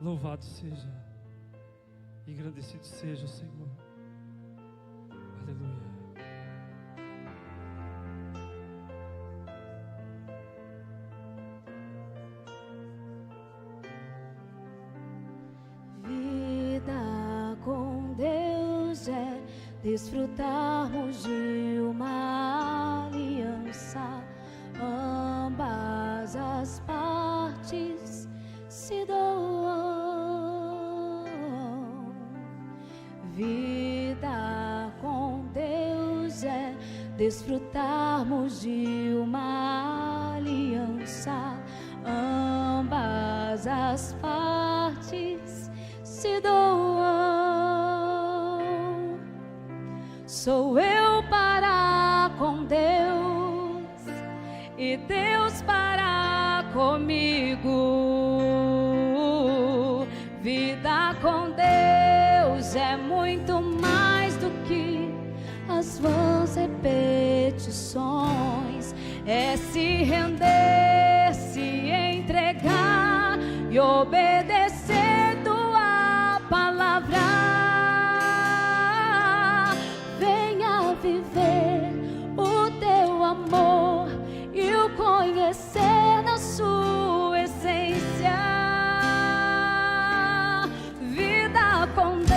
Louvado seja, engrandecido seja o Senhor. Aleluia. Vida com Deus é desfrutarmos de uma aliança, ambas as partes se doam. Vida com Deus é desfrutarmos de uma aliança, ambas as partes se doam. Sou eu para com Deus e Deus para comigo. Vida com Deus é muito mais do que as vãs repetições. É se render, se entregar e obedecer tua palavra. Venha viver o teu amor e o conhecer na sua essência. Vida com Deus.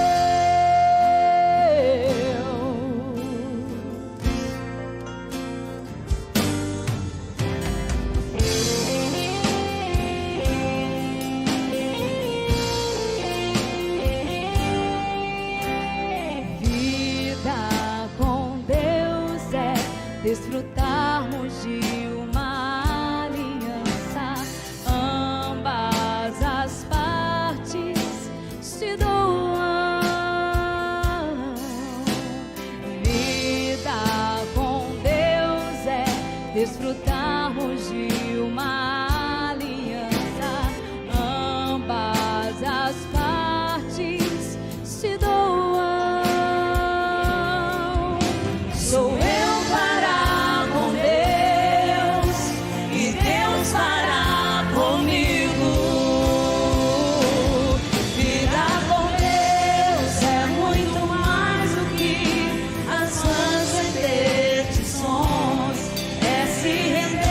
Vida com Deus é desfrutarmos de uma aliança, ambas as partes se doam. Vida com Deus é desfrutarmos de uma aliança, ambas as partes se doam. Sou eu para com Deus e Deus para comigo. Vida com Deus é muito mais do que as vãs repetições. É se render.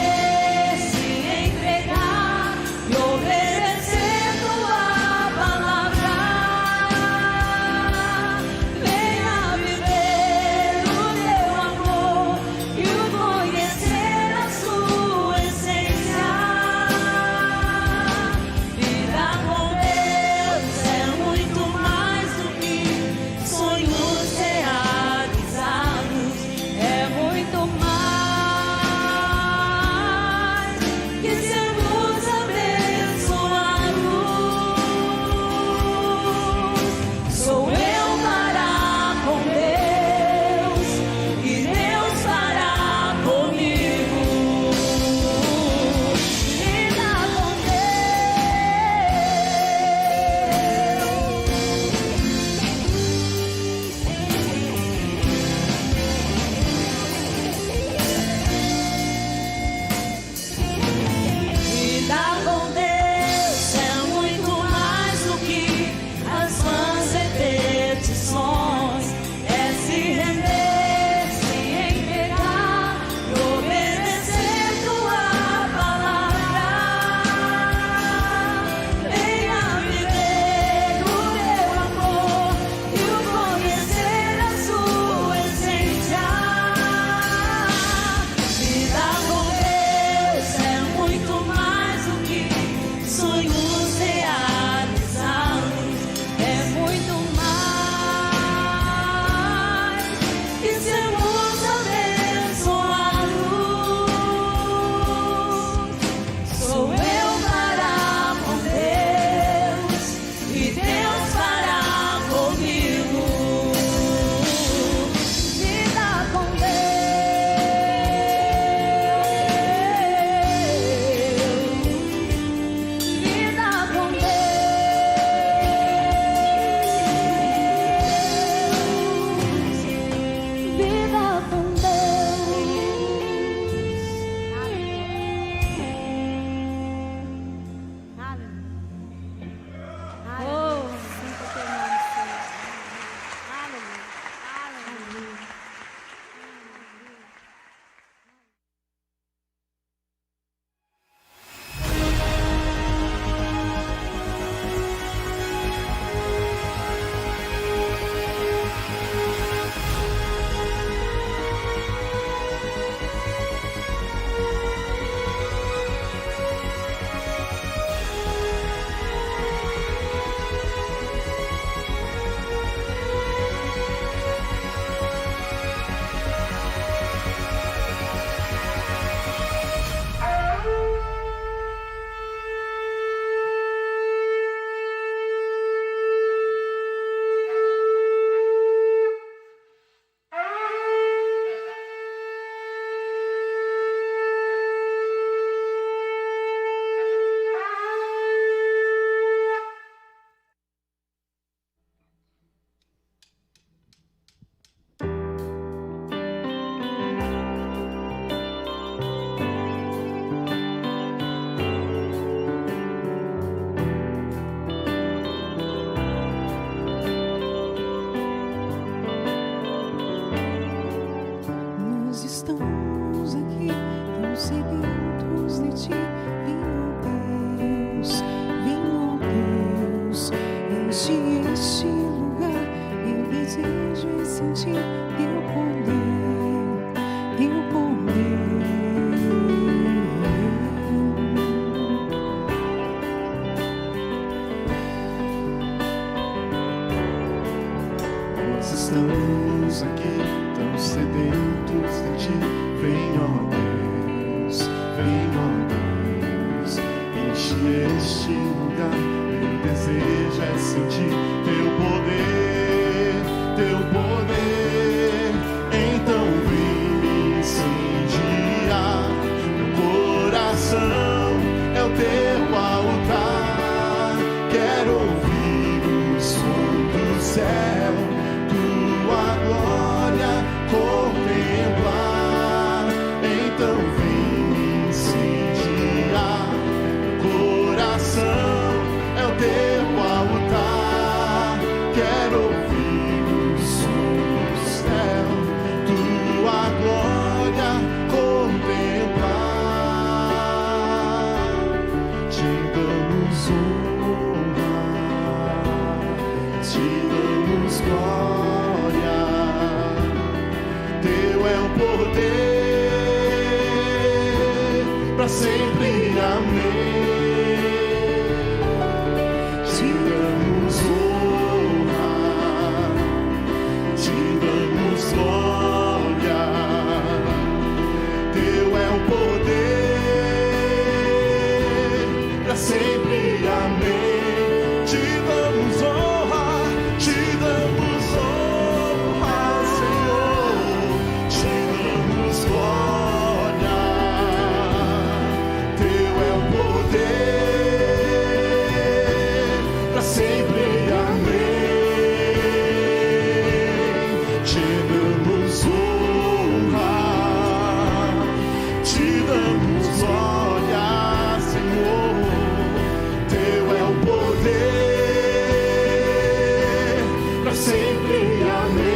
poder, para sempre, amém. Te damos honra, te damos glória, teu é o poder, para sempre, amém. Te damos honra, Senhor, te damos glória, teu é o poder, para sempre, amém. Te damos honra, te damos glória, Senhor, teu é o poder, para sempre, amém.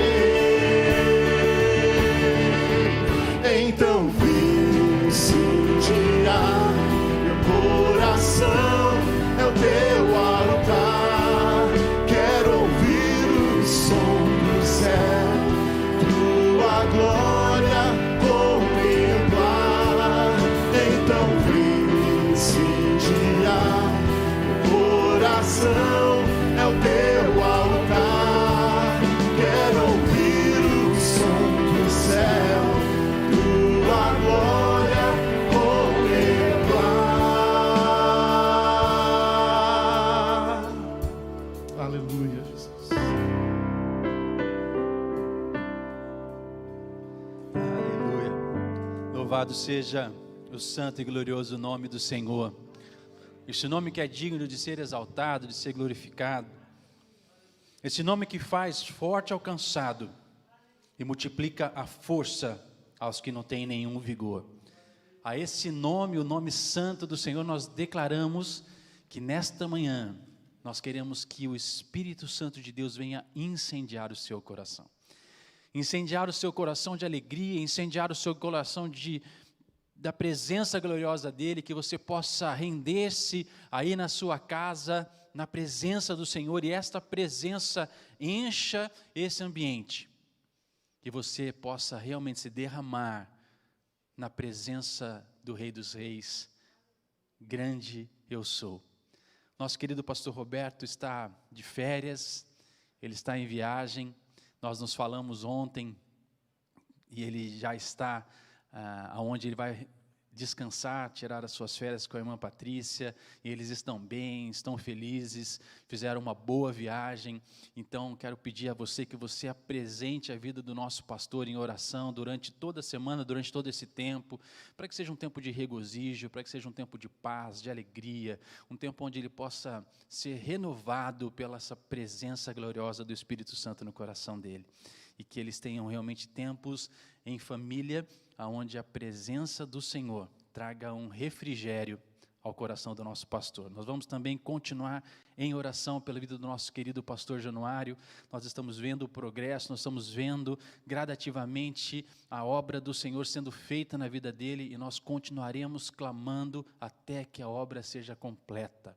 Então vim incendiar meu coração, é o teu altar. Quero ouvir o som do céu, tua glória contemplar. Então vim incendiar meu coração, é o teu altar. Quero ouvir o som do céu, tua glória contemplar. Aleluia, Jesus. Aleluia. Louvado seja o santo e glorioso nome do Senhor. Este nome que é digno de ser exaltado, de ser glorificado. Esse nome que faz forte ao cansado e multiplica a força aos que não têm nenhum vigor. A esse nome, o nome santo do Senhor, nós declaramos que nesta manhã nós queremos que o Espírito Santo de Deus venha incendiar o seu coração. Incendiar o seu coração de alegria, incendiar o seu coração da presença gloriosa dEle, que você possa render-se aí na sua casa, na presença do Senhor, e esta presença encha esse ambiente, que você possa realmente se derramar na presença do Rei dos Reis. Grande eu sou. Nosso querido pastor Roberto está de férias, ele está em viagem. Nós nos falamos ontem e ele já está aonde ele vai descansar, tirar as suas férias com a irmã Patrícia, e eles estão bem, estão felizes, fizeram uma boa viagem. Então quero pedir a você que você apresente a vida do nosso pastor em oração durante toda a semana, durante todo esse tempo, para que seja um tempo de regozijo, para que seja um tempo de paz, de alegria, um tempo onde ele possa ser renovado pela essa presença gloriosa do Espírito Santo no coração dele, e que eles tenham realmente tempos em família, aonde a presença do Senhor traga um refrigério ao coração do nosso pastor. Nós vamos também continuar em oração pela vida do nosso querido pastor Januário. Nós estamos vendo o progresso, nós estamos vendo gradativamente a obra do Senhor sendo feita na vida dele, e nós continuaremos clamando até que a obra seja completa.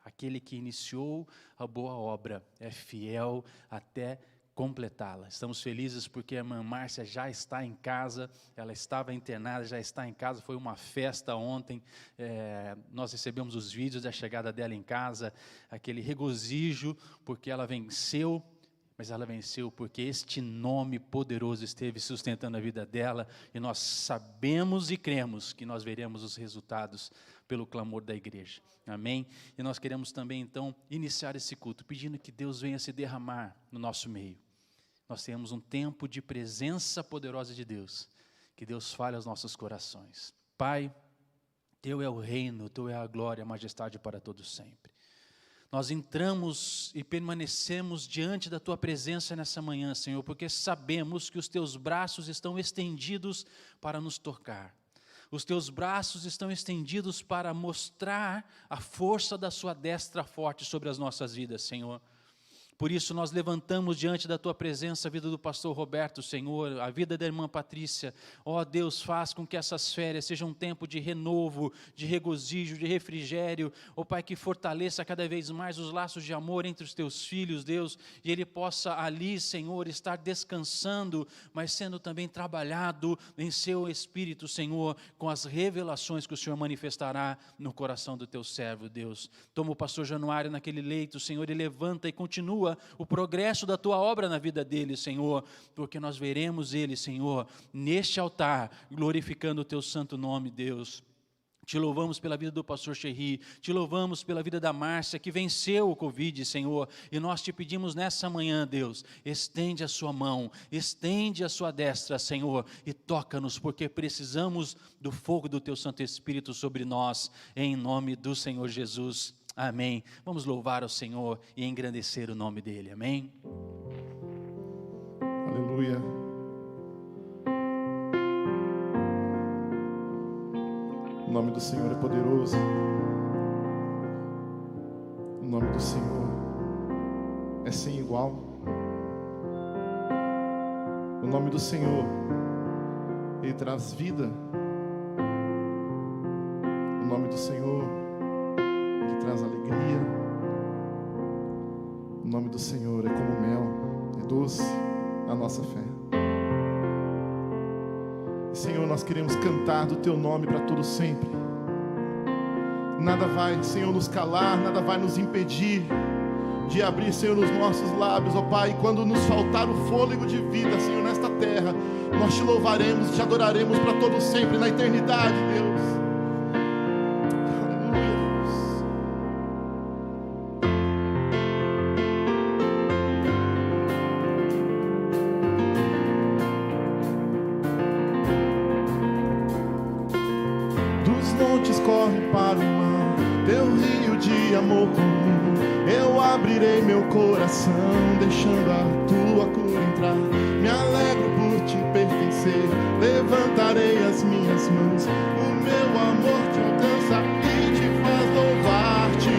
Aquele que iniciou a boa obra é fiel até completá-la. Estamos felizes porque a irmã Márcia já está em casa, ela estava internada, já está em casa, foi uma festa ontem, nós recebemos os vídeos da chegada dela em casa, aquele regozijo, porque ela venceu, mas ela venceu porque este nome poderoso esteve sustentando a vida dela, e nós sabemos e cremos que nós veremos os resultados pelo clamor da igreja, amém? E nós queremos também então iniciar esse culto, pedindo que Deus venha se derramar no nosso meio. Nós temos um tempo de presença poderosa de Deus, que Deus fale aos nossos corações. Pai, Teu é o reino, Teu é a glória, a majestade para todos sempre. Nós entramos e permanecemos diante da Tua presença nessa manhã, Senhor, porque sabemos que os Teus braços estão estendidos para nos tocar. Os Teus braços estão estendidos para mostrar a força da Sua destra forte sobre as nossas vidas, Senhor. Por isso nós levantamos diante da Tua presença a vida do pastor Roberto, Senhor, a vida da irmã Patrícia. Ó Deus, faz com que essas férias sejam um tempo de renovo, de regozijo, de refrigério. Ó Pai, que fortaleça cada vez mais os laços de amor entre os Teus filhos, Deus, e ele possa ali, Senhor, estar descansando, mas sendo também trabalhado em seu espírito, Senhor, com as revelações que o Senhor manifestará no coração do Teu servo, Deus. Toma o pastor Januário naquele leito, Senhor, e levanta e continua o progresso da Tua obra na vida dele, Senhor, porque nós veremos ele, Senhor, neste altar, glorificando o Teu santo nome, Deus. Te louvamos pela vida do pastor Xerri, te louvamos pela vida da Márcia, que venceu o Covid, Senhor, e nós te pedimos nessa manhã, Deus, estende a sua mão, estende a sua destra, Senhor, e toca-nos, porque precisamos do fogo do Teu Santo Espírito sobre nós, em nome do Senhor Jesus. Amém. Vamos louvar ao Senhor e engrandecer o nome dEle. Amém. Aleluia. O nome do Senhor é poderoso. O nome do Senhor é sem igual. O nome do Senhor, Ele traz vida. O nome do Senhor, Ele traz alegria. O nome do Senhor é como mel, é doce a nossa fé. E, Senhor, nós queremos cantar do Teu nome para todo sempre. Nada vai, Senhor, nos calar, nada vai nos impedir de abrir, Senhor, os nossos lábios, ó Pai. E quando nos faltar o fôlego de vida, Senhor, nesta terra, nós Te louvaremos, Te adoraremos para todo sempre, na eternidade, Deus. Corre para o mar, Teu rio de amor comum. Eu abrirei meu coração, deixando a Tua cura entrar. Me alegro por Te pertencer, levantarei as minhas mãos. O meu amor Te alcança e Te faz louvar-Te.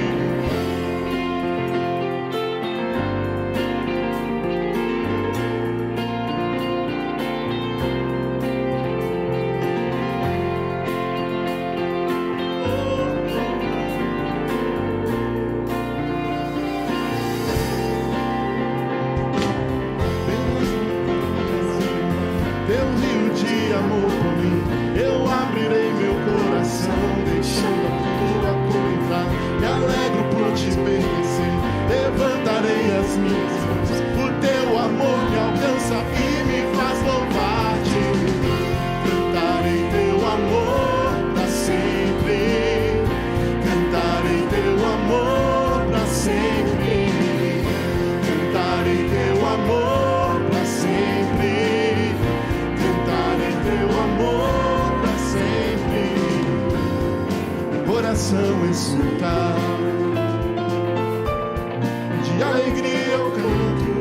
Exultar, de alegria eu canto.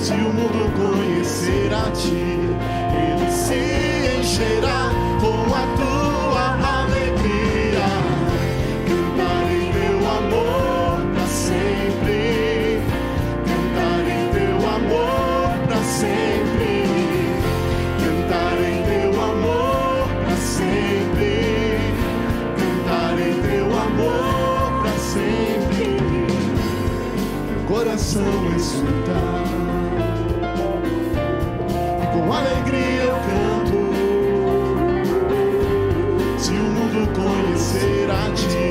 Se o mundo conhecer a Ti, ele se encherá com a Tua alegria. Cantarei Teu amor para sempre, cantarei Teu amor para sempre, cantarei Teu amor para sempre. Coração exultar, e com alegria eu canto. Se o mundo conhecer a Ti,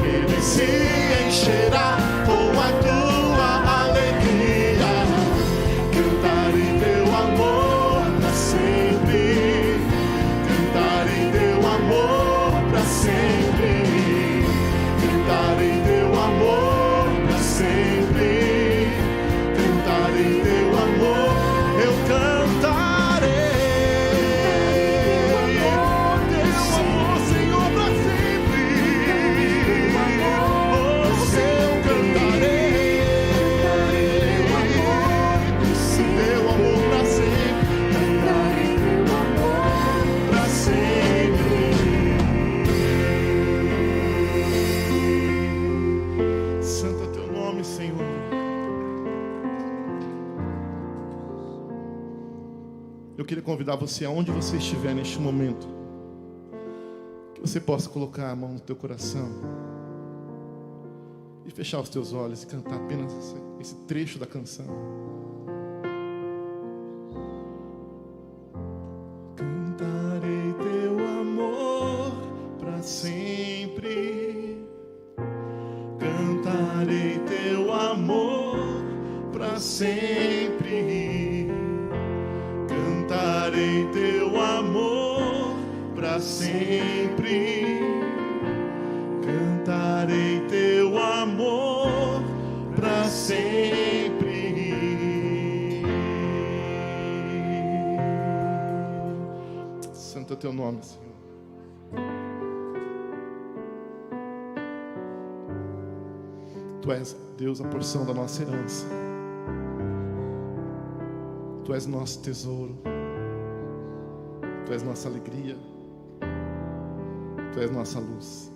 ele se encherá com a Tua alegria. Cantarei Teu amor para sempre, cantarei Teu amor para sempre, cantarei Teu amor para sempre. queria convidar você, aonde você estiver neste momento, que você possa colocar a mão no teu coração e fechar os teus olhos e cantar apenas esse trecho da canção. Cantarei teu amor para sempre, cantarei teu amor para sempre, cantarei teu amor para sempre, cantarei teu amor para sempre. Santo é teu nome, Senhor. Tu és, Deus, a porção da nossa herança. Tu és nosso tesouro. Tu és nossa alegria. Tu és nossa luz.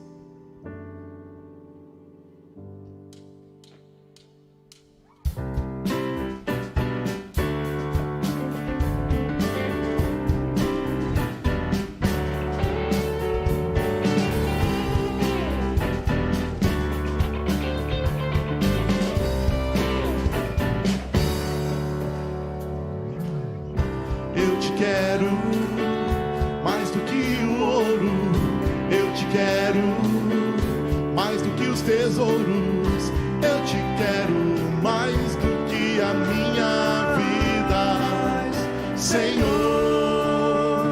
Eu te quero mais do que o ouro, eu te quero mais do que os tesouros, eu te quero mais do que a minha vida, Senhor.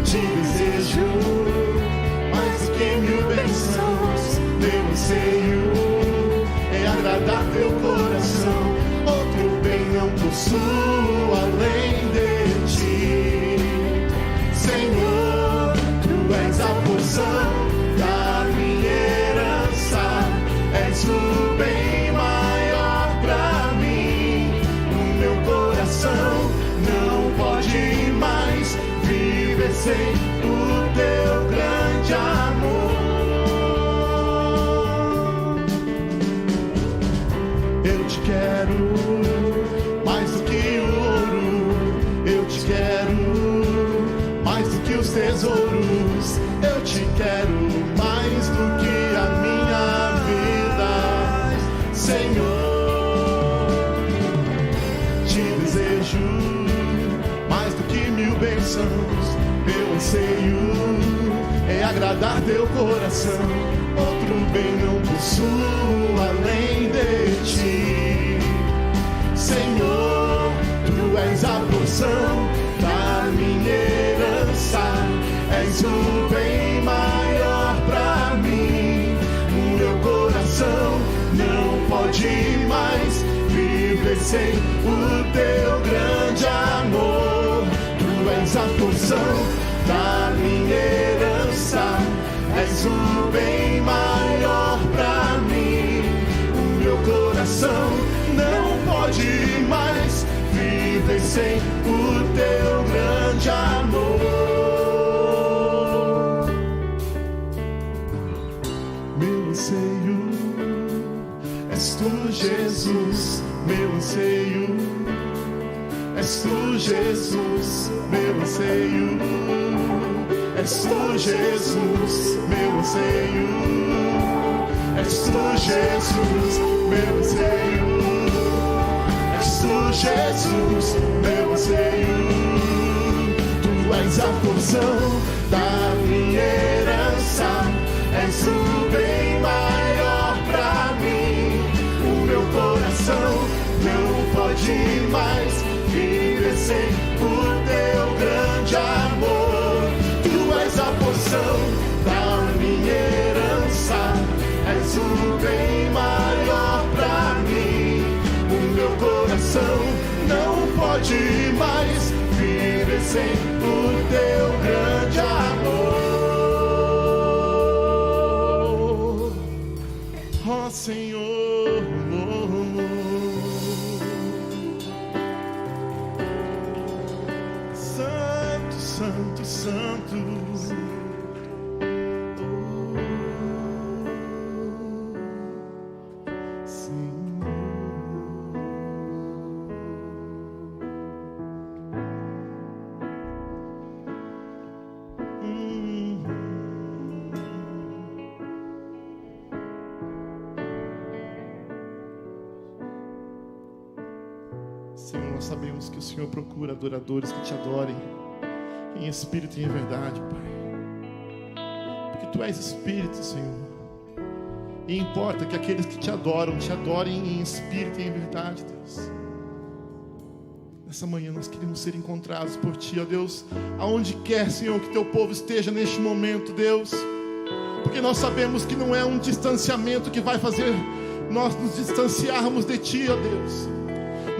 Te desejo mais do que mil bênçãos, meu anseio é agradar teu coração, outro bem não possuo além de ti, Senhor. Tu és a porção da minha herança, és o bem maior pra mim. O meu coração não pode mais viver sem o teu grande amor. Eu te quero mais do que o ouro, eu te quero mais do que os tesouros, eu te quero mais do que a minha vida, Senhor. Te desejo mais do que mil bênçãos, meu anseio é agradar teu coração, outro bem não possuo além de ti, Senhor. Tu és a porção da minha herança, és o bem maior pra mim. O meu coração não pode mais viver sem o teu grande amor. Tu és a porção da minha herança, és o bem maior pra mim. O meu coração não pode mais viver sem o teu grande amor. Meu anseio és tu, Jesus. Meu anseio és tu, Jesus. Meu anseio és tu, Jesus. Meu anseio és tu, Jesus. Meu anseio és tu, Jesus. Meu anseio. Tu és a porção da minha herança, és o bem maior pra mim. O meu coração não pode mais viver sem o teu grande amor. Tu és a porção da minha herança, és o bem maior pra mim. O meu coração não pode mais viver sem o teu grande amor. Ó Senhor, Santo, Santo, Santo. Senhor. nós sabemos que o Senhor procura adoradores que te adorem em espírito e em verdade, Pai. Porque Tu és Espírito, Senhor. E importa que aqueles que te adorem em espírito e em verdade, Deus. Nessa manhã nós queremos ser encontrados por Ti, ó Deus, aonde quer, Senhor, que Teu povo esteja neste momento, Deus. Porque nós sabemos que não é um distanciamento que vai fazer nós nos distanciarmos de Ti, ó Deus.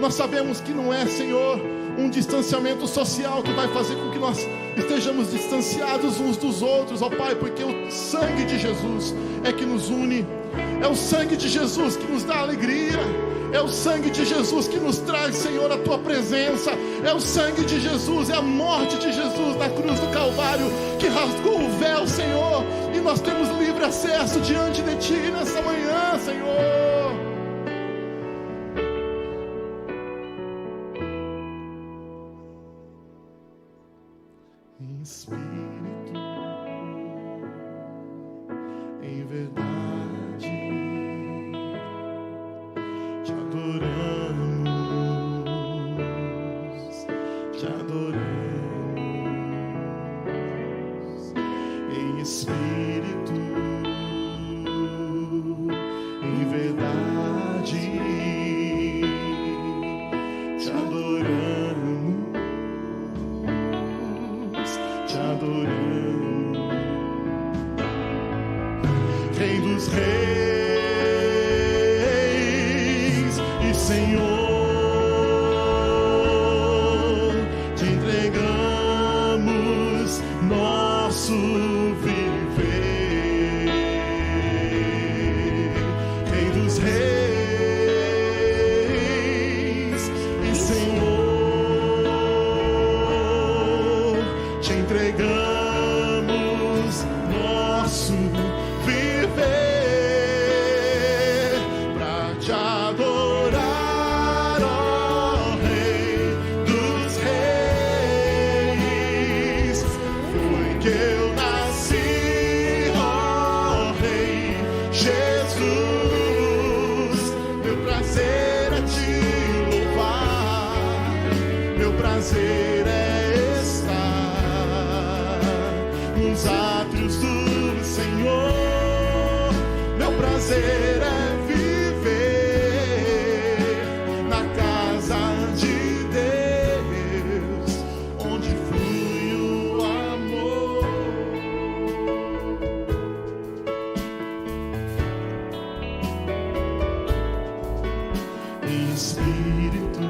Nós sabemos que não é, Senhor, um distanciamento social que vai fazer com que nós estejamos distanciados uns dos outros, ó Pai, porque o sangue de Jesus é que nos une, é o sangue de Jesus que nos dá alegria, é o sangue de Jesus que nos traz, Senhor, a Tua presença, é o sangue de Jesus, é a morte de Jesus na cruz do Calvário que rasgou o véu, Senhor, e nós temos livre acesso diante de Ti nessa manhã, Senhor. Em espírito, em verdade, te adoramos, te adoramos. Em espírito, em verdade, te adoramos. Te adoramos, Rei dos Reis e Senhor, te entregamos nosso viver. Rei dos Reis e Senhor, te entregamos nosso viver pra te adorar, ó Rei dos Reis. Foi que eu nasci, ó Rei Jesus. Meu prazer é te louvar, meu prazer é nos átrios do Senhor. Meu prazer é viver na casa de Deus, onde flui o amor. Em espírito,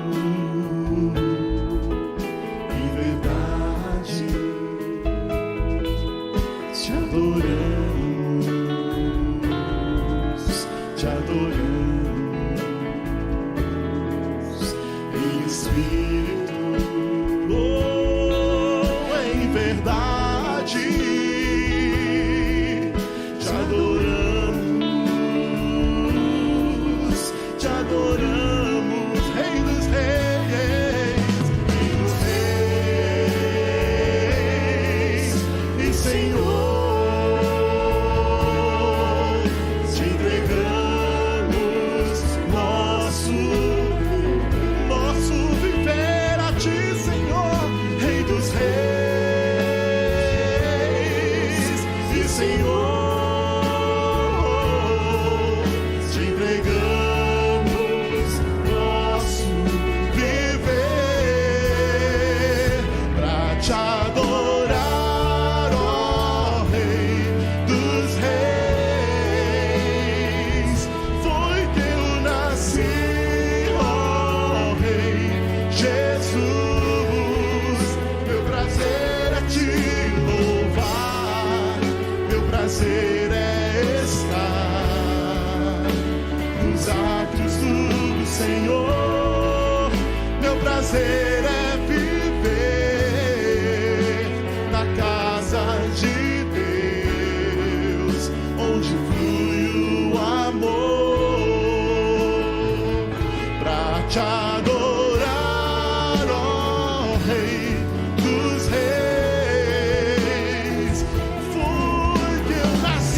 em verdade, te adoramos, te adoramos. Em espírito, oh, em verdade, te adoramos, te adoramos, Rei dos Reis, Rei dos Reis e Senhor. Prazer é estar nos átrios do Senhor. Meu prazer é viver na casa de Deus, onde flui o amor. Pra te adorar, ó Rei dos Reis. Foi que eu nasci.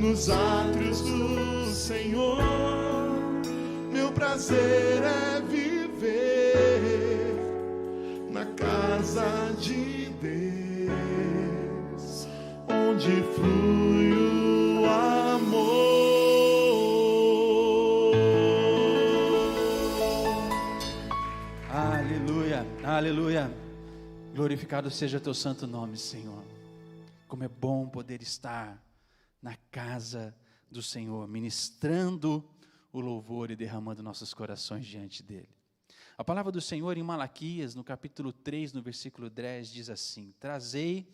nos átrios do Senhor. Meu prazer é viver na casa de Deus, onde flui o amor. Aleluia, aleluia. Glorificado seja teu santo nome, Senhor. Como é bom poder estar na casa do Senhor, ministrando o louvor e derramando nossos corações diante dele. A palavra do Senhor em Malaquias, no capítulo 3, no versículo 10, diz assim: trazei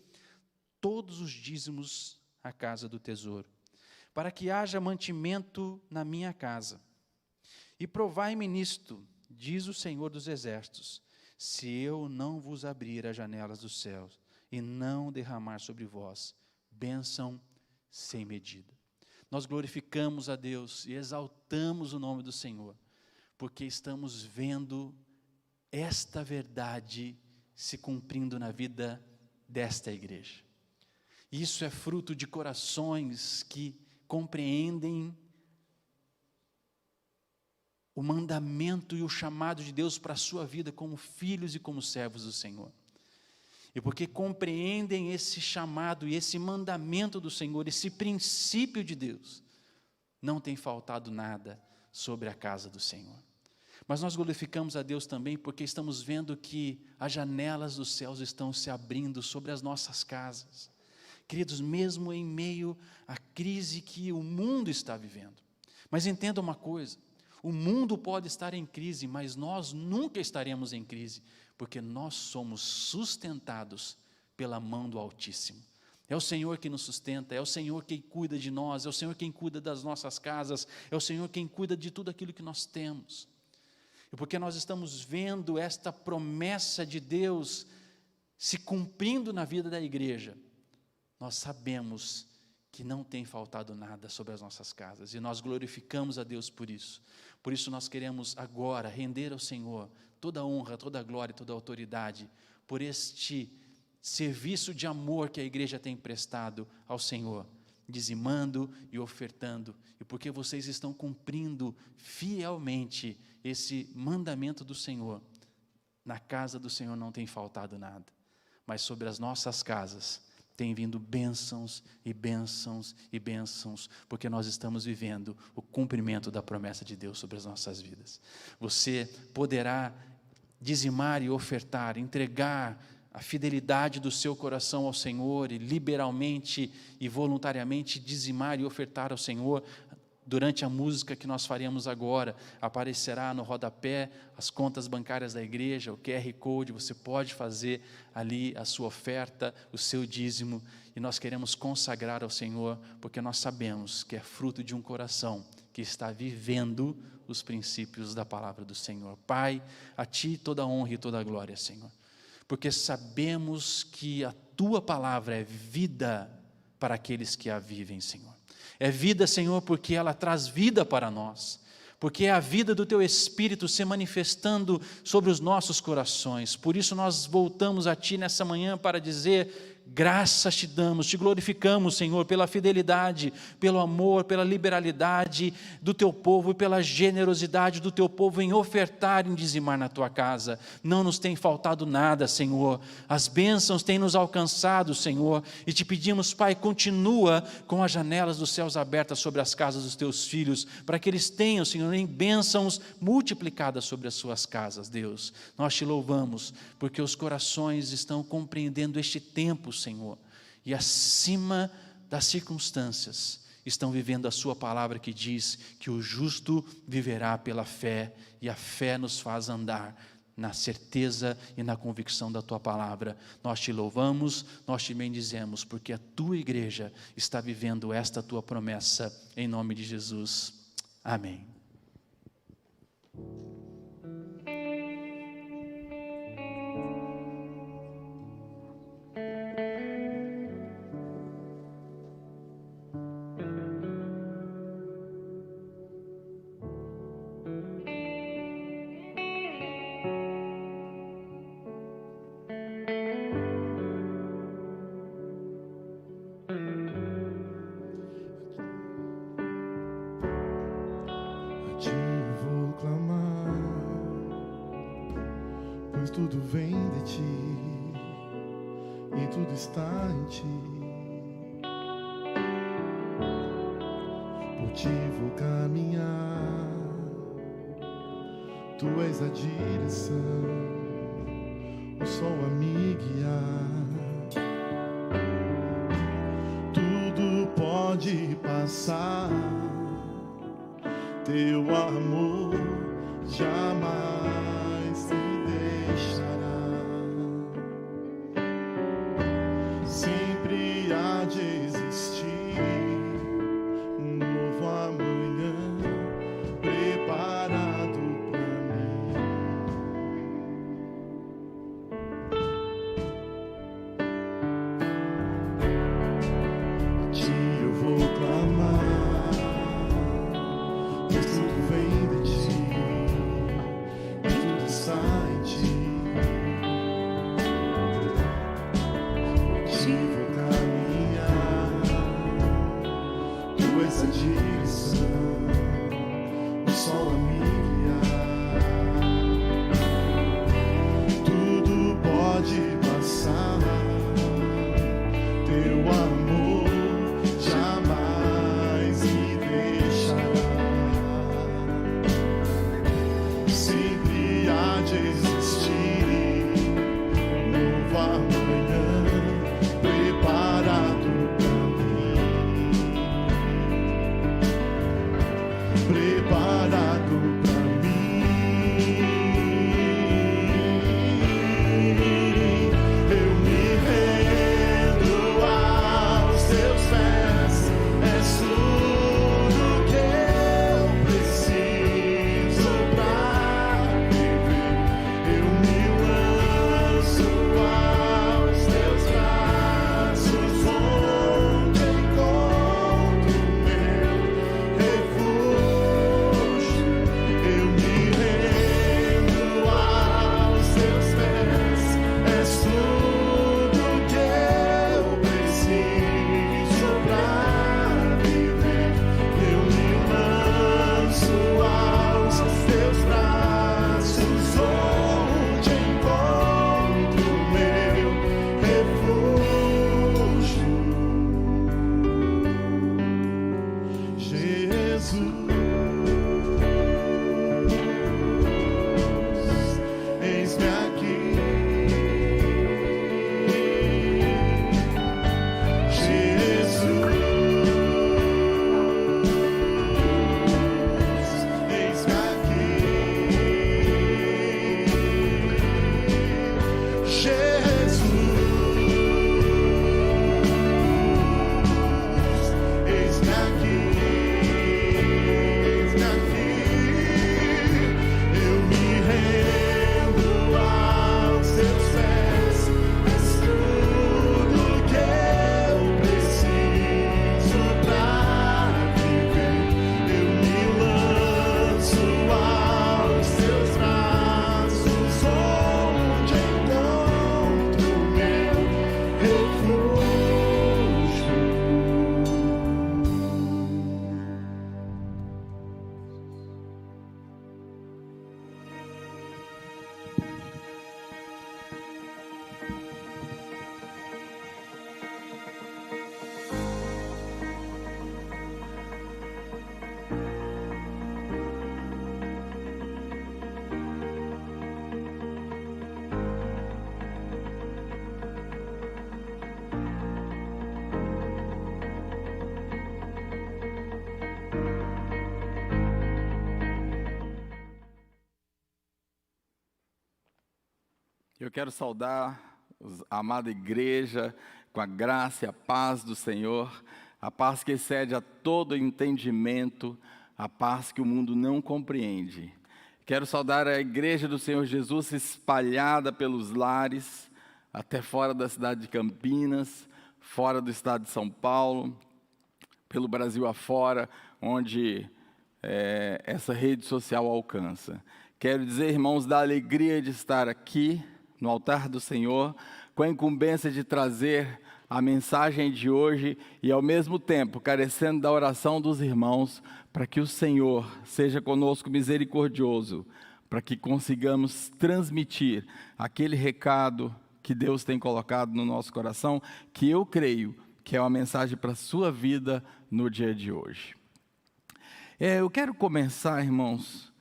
todos os dízimos à casa do tesouro, para que haja mantimento na minha casa. E provai-me nisto, diz o Senhor dos Exércitos, se eu não vos abrir as janelas dos céus e não derramar sobre vós bênção sem medida. Nós glorificamos a Deus e exaltamos o nome do Senhor, porque estamos vendo esta verdade se cumprindo na vida desta igreja. Isso é fruto de corações que compreendem o mandamento e o chamado de Deus para a sua vida como filhos e como servos do Senhor. E porque compreendem esse chamado e esse mandamento do Senhor, esse princípio de Deus, não tem faltado nada sobre a casa do Senhor. Mas nós glorificamos a Deus também porque estamos vendo que as janelas dos céus estão se abrindo sobre as nossas casas. Queridos, mesmo em meio à crise que o mundo está vivendo. Mas entenda uma coisa, o mundo pode estar em crise, mas nós nunca estaremos em crise, porque nós somos sustentados pela mão do Altíssimo. É o Senhor que nos sustenta, é o Senhor quem cuida de nós, é o Senhor quem cuida das nossas casas, é o Senhor quem cuida de tudo aquilo que nós temos. E porque nós estamos vendo esta promessa de Deus se cumprindo na vida da igreja, nós sabemos que não tem faltado nada sobre as nossas casas, e nós glorificamos a Deus por isso. Por isso nós queremos agora render ao Senhor toda a honra, toda a glória, toda a autoridade, por este serviço de amor que a igreja tem prestado ao Senhor, dizimando e ofertando, e porque vocês estão cumprindo fielmente esse mandamento do Senhor, na casa do Senhor não tem faltado nada, mas sobre as nossas casas tem vindo bênçãos e bênçãos e bênçãos, porque nós estamos vivendo o cumprimento da promessa de Deus sobre as nossas vidas. Você poderá dizimar e ofertar, entregar a fidelidade do seu coração ao Senhor e liberalmente e voluntariamente dizimar e ofertar ao Senhor. Durante a música que nós faremos agora, aparecerá no rodapé as contas bancárias da igreja, o QR Code, você pode fazer ali a sua oferta, o seu dízimo, e nós queremos consagrar ao Senhor, porque nós sabemos que é fruto de um coração que está vivendo os princípios da palavra do Senhor. Pai, a Ti toda a honra e toda a glória, Senhor, porque sabemos que a Tua palavra é vida para aqueles que a vivem, Senhor. É vida, Senhor, porque ela traz vida para nós, porque é a vida do Teu Espírito se manifestando sobre os nossos corações. Por isso nós voltamos a Ti nessa manhã para dizer: graças Te damos, Te glorificamos, Senhor, pela fidelidade, pelo amor, pela liberalidade do Teu povo e pela generosidade do Teu povo em ofertar, em dizimar na Tua casa. Não nos tem faltado nada, Senhor, as bênçãos têm nos alcançado, Senhor, e Te pedimos, Pai, continua com as janelas dos céus abertas sobre as casas dos Teus filhos, para que eles tenham, Senhor, em bênçãos multiplicadas sobre as suas casas, Deus. Nós Te louvamos, porque os corações estão compreendendo este tempo, Senhor, e acima das circunstâncias, estão vivendo a Sua palavra que diz que o justo viverá pela fé, e a fé nos faz andar na certeza e na convicção da Tua palavra. Nós Te louvamos, nós Te bendizemos, porque a Tua igreja está vivendo esta Tua promessa, em nome de Jesus, amém. tudo vem de ti e tudo está em ti. Por ti vou caminhar, tu és a direção, o sol a me guiar. Tudo pode passar, teu amor jamais se deixará. Sempre há de existir um novo amanhã preparado pra mim. A ti eu vou clamar, pois tudo vem de ti e tudo está em ti. A ti vou caminhar, tu és a direção, o sol a me guiar. Tudo pode passar, teu amor jamais me deixará. Sempre há de existir um novo amanhã preparado pra mim. Preparado pra mim. Eu me rendo aos teus pés, és tudo que eu preciso pra viver. Eu me lanço aos teus braços, onde encontro meu refúgio. Eu me rendo aos teus pés, és tudo que eu preciso pra viver. Eu me lanço aos teus braços, onde encontro meu refúgio. Jesus, eis-me aqui. Jesus, eis-me aqui. Jesus, eis-me aqui. Eis-me aqui. Eu me rendo aos teus pés, és tudo que eu preciso pra viver. Eu me lanço aos teus braços, onde encontro meu refúgio. Eu quero saudar a amada igreja com a graça e a paz do Senhor, a paz que excede a todo entendimento, a paz que o mundo não compreende. Quero saudar a igreja do Senhor Jesus espalhada pelos lares, até fora da cidade de Campinas, fora do estado de São Paulo, pelo Brasil afora, onde essa rede social alcança. Quero dizer, irmãos, da alegria de estar aqui no altar do Senhor, com a incumbência de trazer a mensagem de hoje e, ao mesmo tempo, carecendo da oração dos irmãos, para que o Senhor seja conosco misericordioso, para que consigamos transmitir aquele recado que Deus tem colocado no nosso coração, que eu creio que é uma mensagem para a sua vida no dia de hoje. Eu quero começar, irmãos,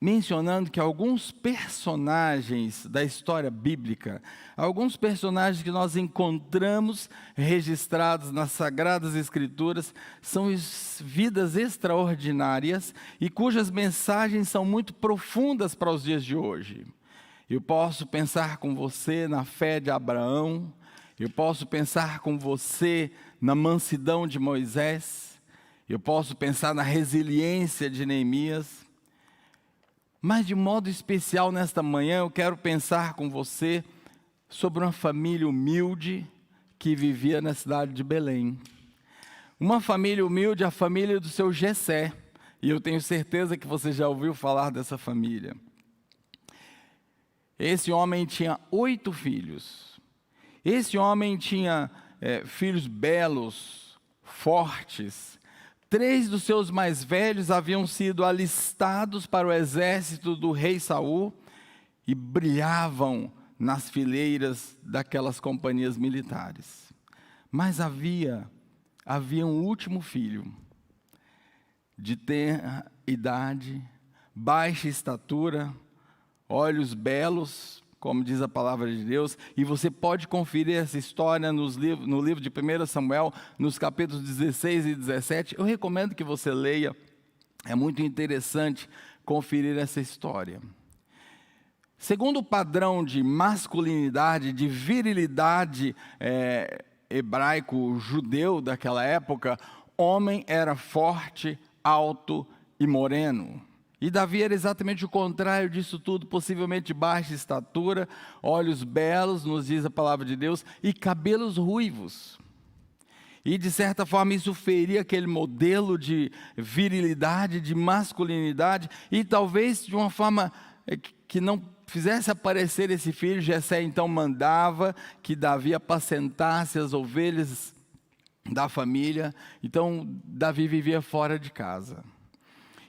mencionando que alguns personagens da história bíblica, alguns personagens que nós encontramos registrados nas Sagradas Escrituras, são vidas extraordinárias e cujas mensagens são muito profundas para os dias de hoje. Eu posso pensar com você na fé de Abraão, eu posso pensar com você na mansidão de Moisés, eu posso pensar na resiliência de Neemias, mas de modo especial nesta manhã eu quero pensar com você sobre uma família humilde que vivia na cidade de Belém. Uma família humilde, a família do seu Jessé, e eu tenho certeza que você já ouviu falar dessa família. Esse homem tinha 8 filhos. Esse homem tinha filhos belos, fortes. 3 dos seus mais velhos haviam sido alistados para o exército do rei Saul e brilhavam nas fileiras daquelas companhias militares. Mas havia um último filho, de tenra idade, baixa estatura, olhos belos, como diz a palavra de Deus, e você pode conferir essa história no livro de 1 Samuel, nos capítulos 16 e 17. Eu recomendo que você leia, é muito interessante conferir essa história. Segundo o padrão de masculinidade, de virilidade hebraico-judeu daquela época, homem era forte, alto e moreno. E Davi era exatamente o contrário disso tudo, possivelmente de baixa estatura, olhos belos, nos diz a palavra de Deus, e cabelos ruivos. E de certa forma isso feria aquele modelo de virilidade, de masculinidade, e talvez de uma forma que não fizesse aparecer esse filho. Jessé então mandava que Davi apacentasse as ovelhas da família. Então Davi vivia fora de casa.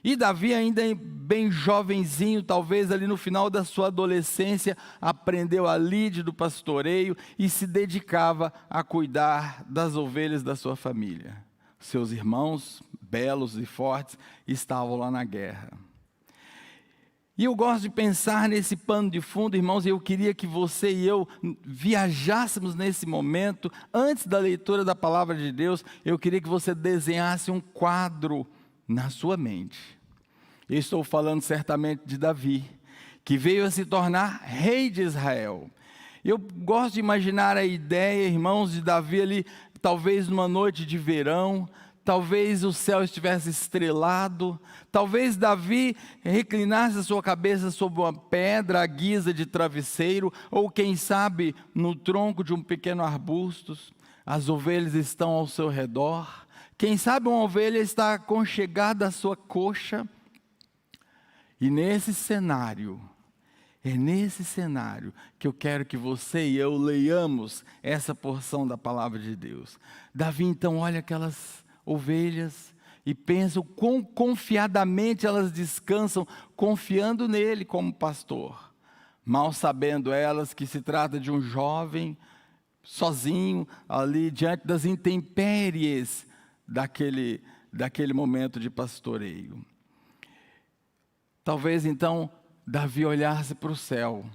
E Davi, ainda bem jovenzinho, talvez ali no final da sua adolescência, aprendeu a lide do pastoreio e se dedicava a cuidar das ovelhas da sua família. Seus irmãos, belos e fortes, estavam lá na guerra. E eu gosto de pensar nesse pano de fundo, irmãos, e eu queria que você e eu viajássemos nesse momento. Antes da leitura da palavra de Deus, eu queria que você desenhasse um quadro na sua mente. Eu estou falando certamente de Davi, que veio a se tornar rei de Israel. Eu gosto de imaginar a ideia, irmãos, de Davi ali, talvez numa noite de verão, talvez o céu estivesse estrelado, talvez Davi reclinasse a sua cabeça sobre uma pedra à guisa de travesseiro, ou quem sabe no tronco de um pequeno arbusto. As ovelhas estão ao seu redor, quem sabe uma ovelha está aconchegada à sua coxa. E nesse cenário, é nesse cenário que eu quero que você e eu leiamos essa porção da palavra de Deus. Davi então olha aquelas ovelhas e pensa o quão confiadamente elas descansam, confiando nele como pastor. Mal sabendo elas que se trata de um jovem, sozinho, ali diante das intempéries daquele momento de pastoreio. Talvez então Davi olhasse para o céu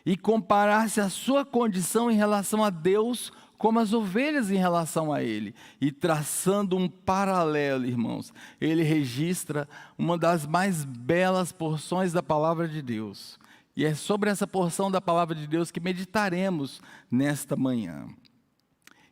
e comparasse a sua condição em relação a Deus como as ovelhas em relação a ele. E traçando um paralelo, irmãos, ele registra uma das mais belas porções da palavra de Deus. E é sobre essa porção da palavra de Deus que meditaremos nesta manhã.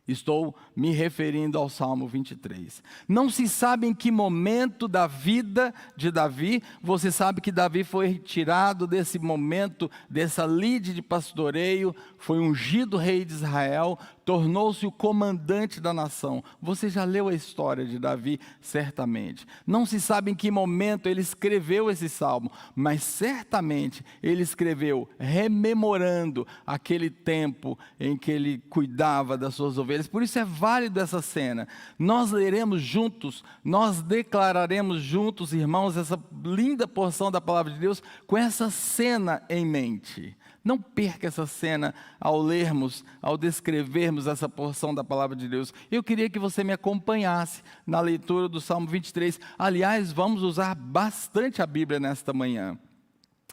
Estou me referindo ao Salmo 23. Não se sabe em que momento da vida de Davi, você sabe que Davi foi retirado desse momento, dessa lide de pastoreio, foi ungido rei de Israel, tornou-se o comandante da nação. Você já leu a história de Davi, certamente. Não se sabe em que momento ele escreveu esse salmo, mas certamente ele escreveu rememorando aquele tempo em que ele cuidava das suas ovelhas. Por isso é válido essa cena. Nós leremos juntos, nós declararemos juntos, irmãos, essa linda porção da palavra de Deus com essa cena em mente. Não perca essa cena ao lermos, ao descrevermos essa porção da palavra de Deus. Eu queria que você me acompanhasse na leitura do Salmo 23. Aliás, vamos usar bastante a Bíblia nesta manhã.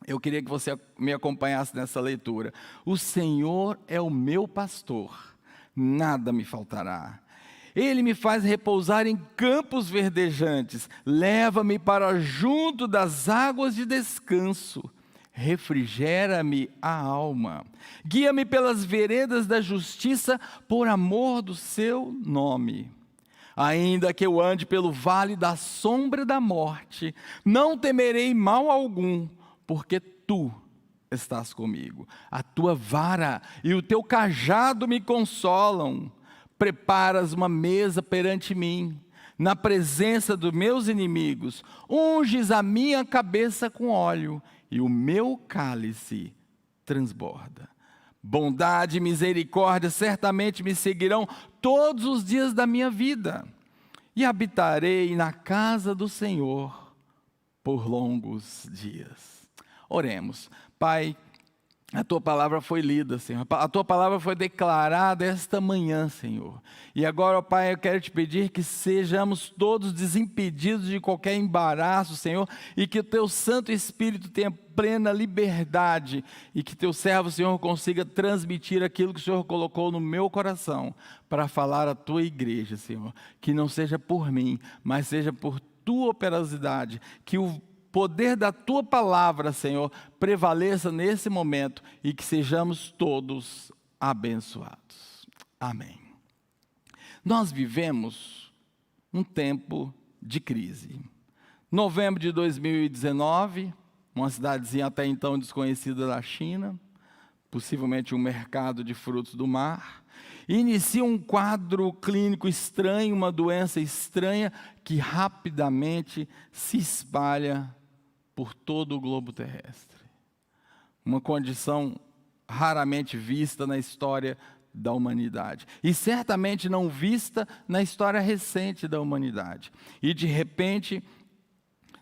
Eu queria que você me acompanhasse nessa leitura. O Senhor é o meu pastor, nada me faltará. Ele me faz repousar em campos verdejantes, leva-me para junto das águas de descanso. Refrigera-me a alma, guia-me pelas veredas da justiça, por amor do seu nome. Ainda que eu ande pelo vale da sombra da morte, não temerei mal algum, porque tu estás comigo. A tua vara e o teu cajado me consolam. Preparas uma mesa perante mim, na presença dos meus inimigos. Unges a minha cabeça com óleo, e o meu cálice transborda. Bondade e misericórdia certamente me seguirão todos os dias da minha vida, e habitarei na casa do Senhor por longos dias. Oremos. Pai, a Tua palavra foi lida, Senhor. A Tua palavra foi declarada esta manhã, Senhor. E agora, ó Pai, eu quero te pedir que sejamos todos desimpedidos de qualquer embaraço, Senhor, e que o Teu Santo Espírito tenha plena liberdade, e que Teu servo, Senhor, consiga transmitir aquilo que o Senhor colocou no meu coração, para falar à Tua igreja, Senhor. Que não seja por mim, mas seja por Tua operosidade, que o poder da Tua palavra, Senhor, prevaleça nesse momento e que sejamos todos abençoados. Amém. Nós vivemos um tempo de crise. Novembro de 2019, uma cidadezinha até então desconhecida da China, possivelmente um mercado de frutos do mar, inicia um quadro clínico estranho, uma doença estranha que rapidamente se espalha por todo o globo terrestre. Uma condição raramente vista na história da humanidade. E certamente não vista na história recente da humanidade. E de repente,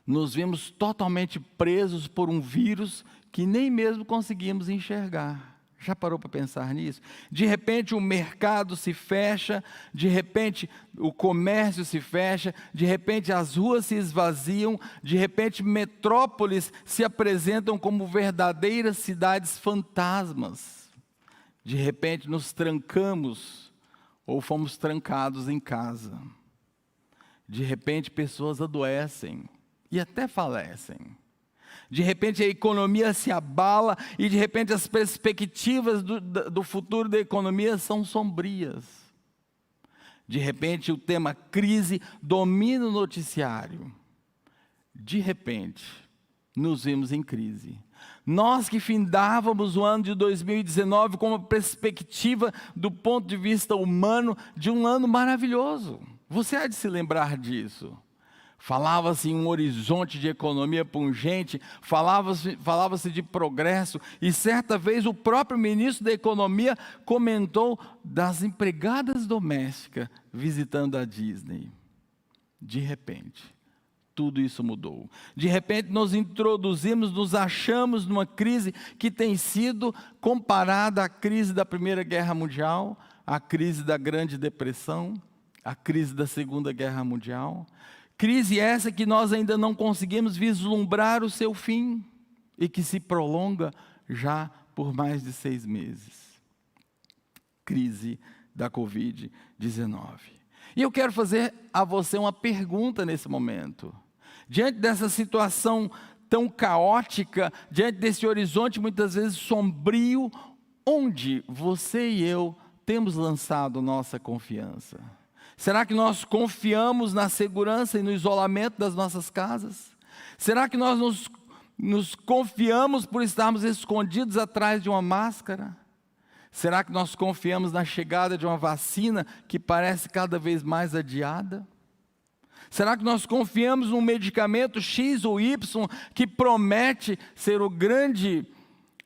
nos vimos totalmente presos por um vírus que nem mesmo conseguimos enxergar. Já parou para pensar nisso? De repente o mercado se fecha, de repente o comércio se fecha, de repente as ruas se esvaziam, de repente metrópoles se apresentam como verdadeiras cidades fantasmas. De repente nos trancamos ou fomos trancados em casa. De repente pessoas adoecem e até falecem. De repente a economia se abala e de repente as perspectivas do futuro da economia são sombrias. De repente o tema crise domina o noticiário. De repente nos vimos em crise. Nós que findávamos o ano de 2019 com uma perspectiva do ponto de vista humano de um ano maravilhoso. Você há de se lembrar disso. Falava-se em um horizonte de economia pungente, falava-se de progresso, e certa vez o próprio ministro da Economia comentou das empregadas domésticas visitando a Disney. De repente, tudo isso mudou. De repente nos introduzimos, nos achamos numa crise que tem sido comparada à crise da Primeira Guerra Mundial, à crise da Grande Depressão, à crise da Segunda Guerra Mundial. Crise essa que nós ainda não conseguimos vislumbrar o seu fim e que se prolonga já por mais de 6 meses. Crise da Covid-19. E eu quero fazer a você uma pergunta nesse momento. Diante dessa situação tão caótica, diante desse horizonte muitas vezes sombrio, onde você e eu temos lançado nossa confiança? Será que nós confiamos na segurança e no isolamento das nossas casas? Será que nós nos confiamos por estarmos escondidos atrás de uma máscara? Será que nós confiamos na chegada de uma vacina que parece cada vez mais adiada? Será que nós confiamos num medicamento X ou Y que promete ser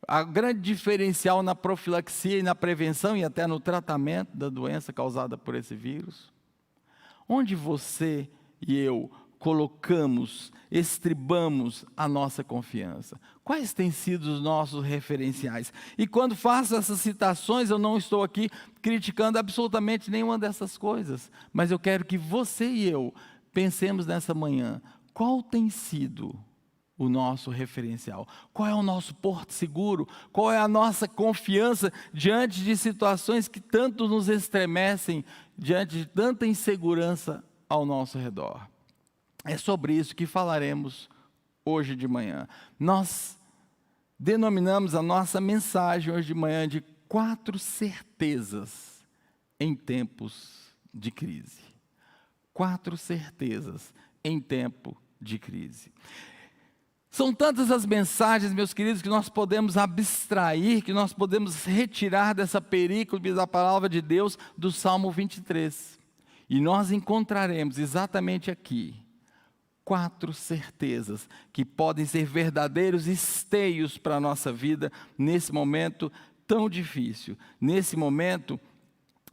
a grande diferencial na profilaxia e na prevenção e até no tratamento da doença causada por esse vírus? Onde você e eu colocamos, estribamos a nossa confiança? Quais têm sido os nossos referenciais? E quando faço essas citações, eu não estou aqui criticando absolutamente nenhuma dessas coisas, mas eu quero que você e eu pensemos nessa manhã, qual tem sido o nosso referencial? Qual é o nosso porto seguro? Qual é a nossa confiança diante de situações que tanto nos estremecem, diante de tanta insegurança ao nosso redor? É sobre isso que falaremos hoje de manhã. Nós denominamos a nossa mensagem hoje de manhã de 4 certezas em tempos de crise. 4 certezas em tempo de crise. São tantas as mensagens, meus queridos, que nós podemos abstrair, que nós podemos retirar dessa perícope da palavra de Deus do Salmo 23. E nós encontraremos exatamente aqui 4 certezas que podem ser verdadeiros esteios para a nossa vida nesse momento tão difícil, nesse momento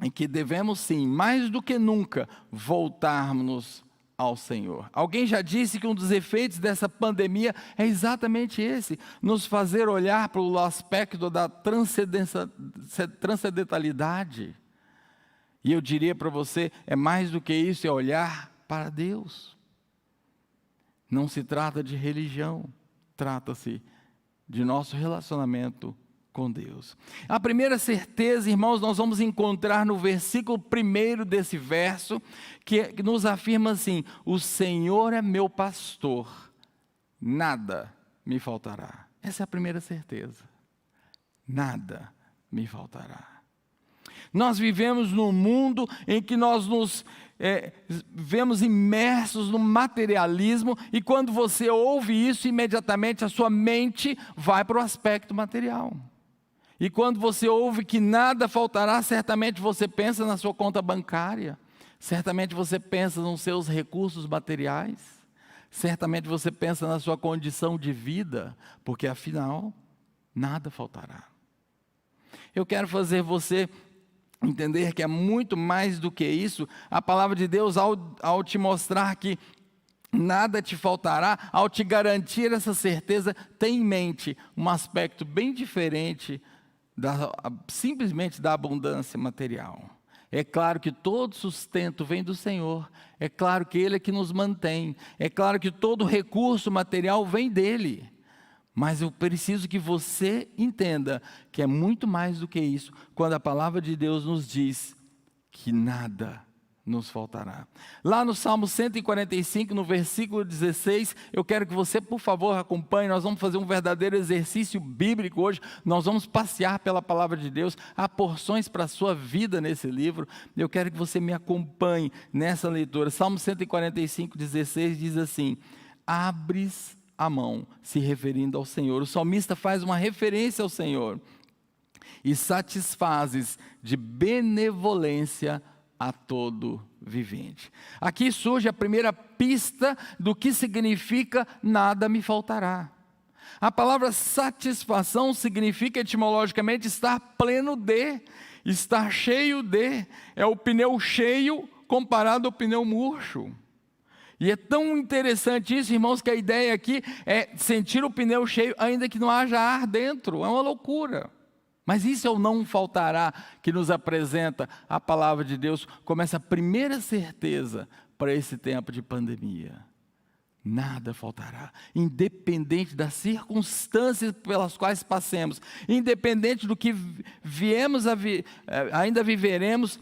em que devemos sim, mais do que nunca, voltarmos ao Senhor. Alguém já disse que um dos efeitos dessa pandemia é exatamente esse, nos fazer olhar para o aspecto da transcendentalidade. E eu diria para você, é mais do que isso, é olhar para Deus. Não se trata de religião, trata-se de nosso relacionamento com Deus. A primeira certeza, irmãos, nós vamos encontrar no versículo 1 desse verso, que nos afirma assim: o Senhor é meu pastor, nada me faltará. Essa é a primeira certeza. Nada me faltará. Nós vivemos num mundo em que nós nos vemos imersos no materialismo, e quando você ouve isso, imediatamente a sua mente vai para o aspecto material. E quando você ouve que nada faltará, certamente você pensa na sua conta bancária, certamente você pensa nos seus recursos materiais, certamente você pensa na sua condição de vida, porque afinal, nada faltará. Eu quero fazer você entender que é muito mais do que isso. A palavra de Deus, ao te mostrar que nada te faltará, ao te garantir essa certeza, tem em mente um aspecto bem diferente simplesmente da abundância material. É claro que todo sustento vem do Senhor, é claro que Ele é que nos mantém, é claro que todo recurso material vem dEle, mas eu preciso que você entenda que é muito mais do que isso, quando a palavra de Deus nos diz que nada nos faltará. Lá no Salmo 145, no versículo 16, eu quero que você, por favor, acompanhe. Nós vamos fazer um verdadeiro exercício bíblico hoje. Nós vamos passear pela palavra de Deus. Há porções para a sua vida nesse livro. Eu quero que você me acompanhe nessa leitura. Salmo 145, 16 diz assim: abres a mão, se referindo ao Senhor. O salmista faz uma referência ao Senhor. E satisfazes de benevolência a todo vivente. Aqui surge a primeira pista do que significa nada me faltará. A palavra satisfação significa etimologicamente estar pleno de, estar cheio de. É o pneu cheio comparado ao pneu murcho. E é tão interessante isso, irmãos, que a ideia aqui é sentir o pneu cheio ainda que não haja ar dentro. É uma loucura. Mas isso é o não faltará que nos apresenta a palavra de Deus como essa primeira certeza para esse tempo de pandemia. Nada faltará, independente das circunstâncias pelas quais passemos, independente do que ainda viveremos,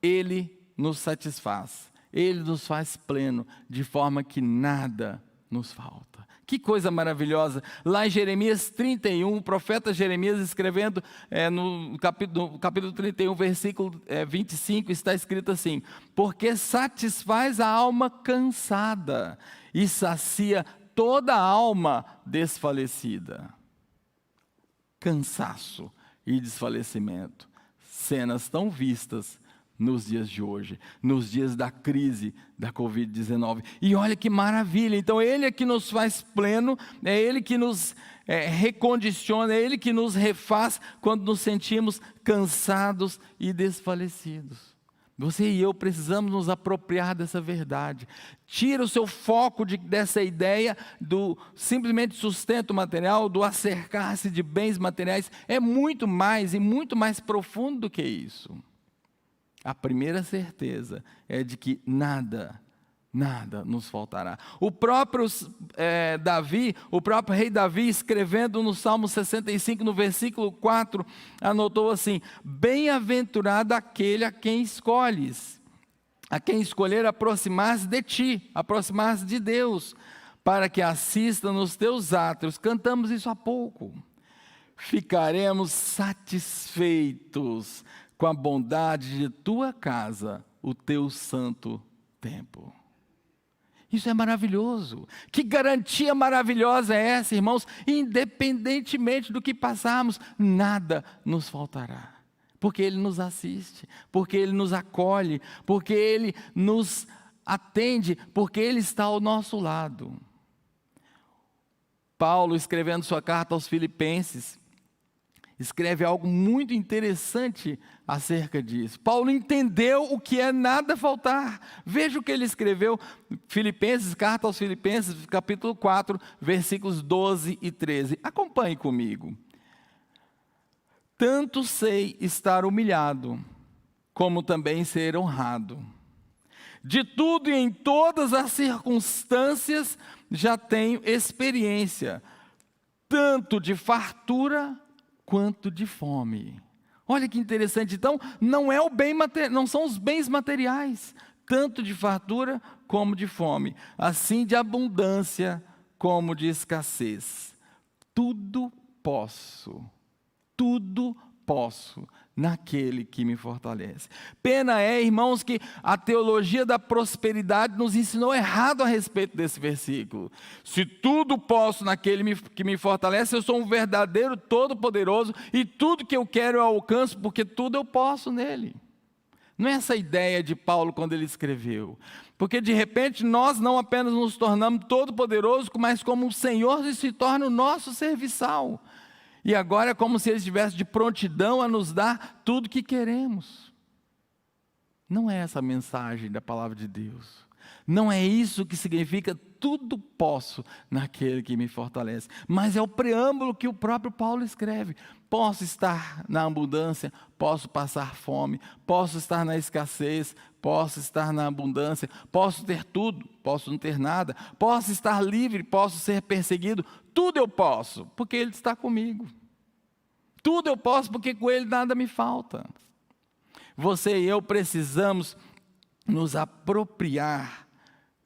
Ele nos satisfaz, Ele nos faz pleno, de forma que nada nos falta. Que coisa maravilhosa. Lá em Jeremias 31, o profeta Jeremias escrevendo no capítulo 31, versículo 25, está escrito assim: porque satisfaz a alma cansada e sacia toda a alma desfalecida. Cansaço e desfalecimento. Cenas tão vistas nos dias de hoje, nos dias da crise da Covid-19. E olha que maravilha, então Ele é que nos faz pleno, é Ele que nos recondiciona, é Ele que nos refaz quando nos sentimos cansados e desfalecidos. Você e eu precisamos nos apropriar dessa verdade. Tira o seu foco dessa ideia do simplesmente sustento material, do acercar-se de bens materiais. É muito mais e muito mais profundo do que isso. A primeira certeza é de que nada nos faltará. O próprio Davi, o próprio rei Davi, escrevendo no Salmo 65, no versículo 4, anotou assim: bem-aventurado aquele a quem escolhes, a quem escolher aproximar-se de ti, aproximar-se de Deus, para que assista nos teus átrios. Cantamos isso há pouco. Ficaremos satisfeitos com a bondade de tua casa, o teu santo templo. Isso é maravilhoso. Que garantia maravilhosa é essa, irmãos? Independentemente do que passarmos, nada nos faltará. Porque Ele nos assiste, porque Ele nos acolhe, porque Ele nos atende, porque Ele está ao nosso lado. Paulo, escrevendo sua carta aos Filipenses, escreve algo muito interessante acerca disso. Paulo entendeu o que é nada faltar. Veja o que ele escreveu, Filipenses, carta aos Filipenses, capítulo 4, versículos 12 e 13. Acompanhe comigo. Tanto sei estar humilhado, como também ser honrado. De tudo e em todas as circunstâncias já tenho experiência, tanto de fartura quanto de fome. Olha que interessante. Então, não são os bens materiais, tanto de fartura como de fome, assim de abundância como de escassez. Tudo posso naquele que me fortalece. Pena é, irmãos, que a teologia da prosperidade nos ensinou errado a respeito desse versículo. Se tudo posso naquele que me fortalece, eu sou um verdadeiro todo-poderoso e tudo que eu quero eu alcanço, porque tudo eu posso nele. Não é essa a ideia de Paulo quando ele escreveu. Porque de repente nós não apenas nos tornamos todo-poderosos, mas como o Senhor se torna o nosso serviçal. E agora é como se Ele estivesse de prontidão a nos dar tudo que queremos. Não é essa a mensagem da palavra de Deus. Não é isso que significa tudo posso naquele que me fortalece. Mas é o preâmbulo que o próprio Paulo escreve. Posso estar na abundância, posso passar fome, posso estar na escassez, posso estar na abundância, posso ter tudo, posso não ter nada, posso estar livre, posso ser perseguido. Tudo eu posso, porque Ele está comigo. Tudo eu posso, porque com Ele nada me falta. Você e eu precisamos nos apropriar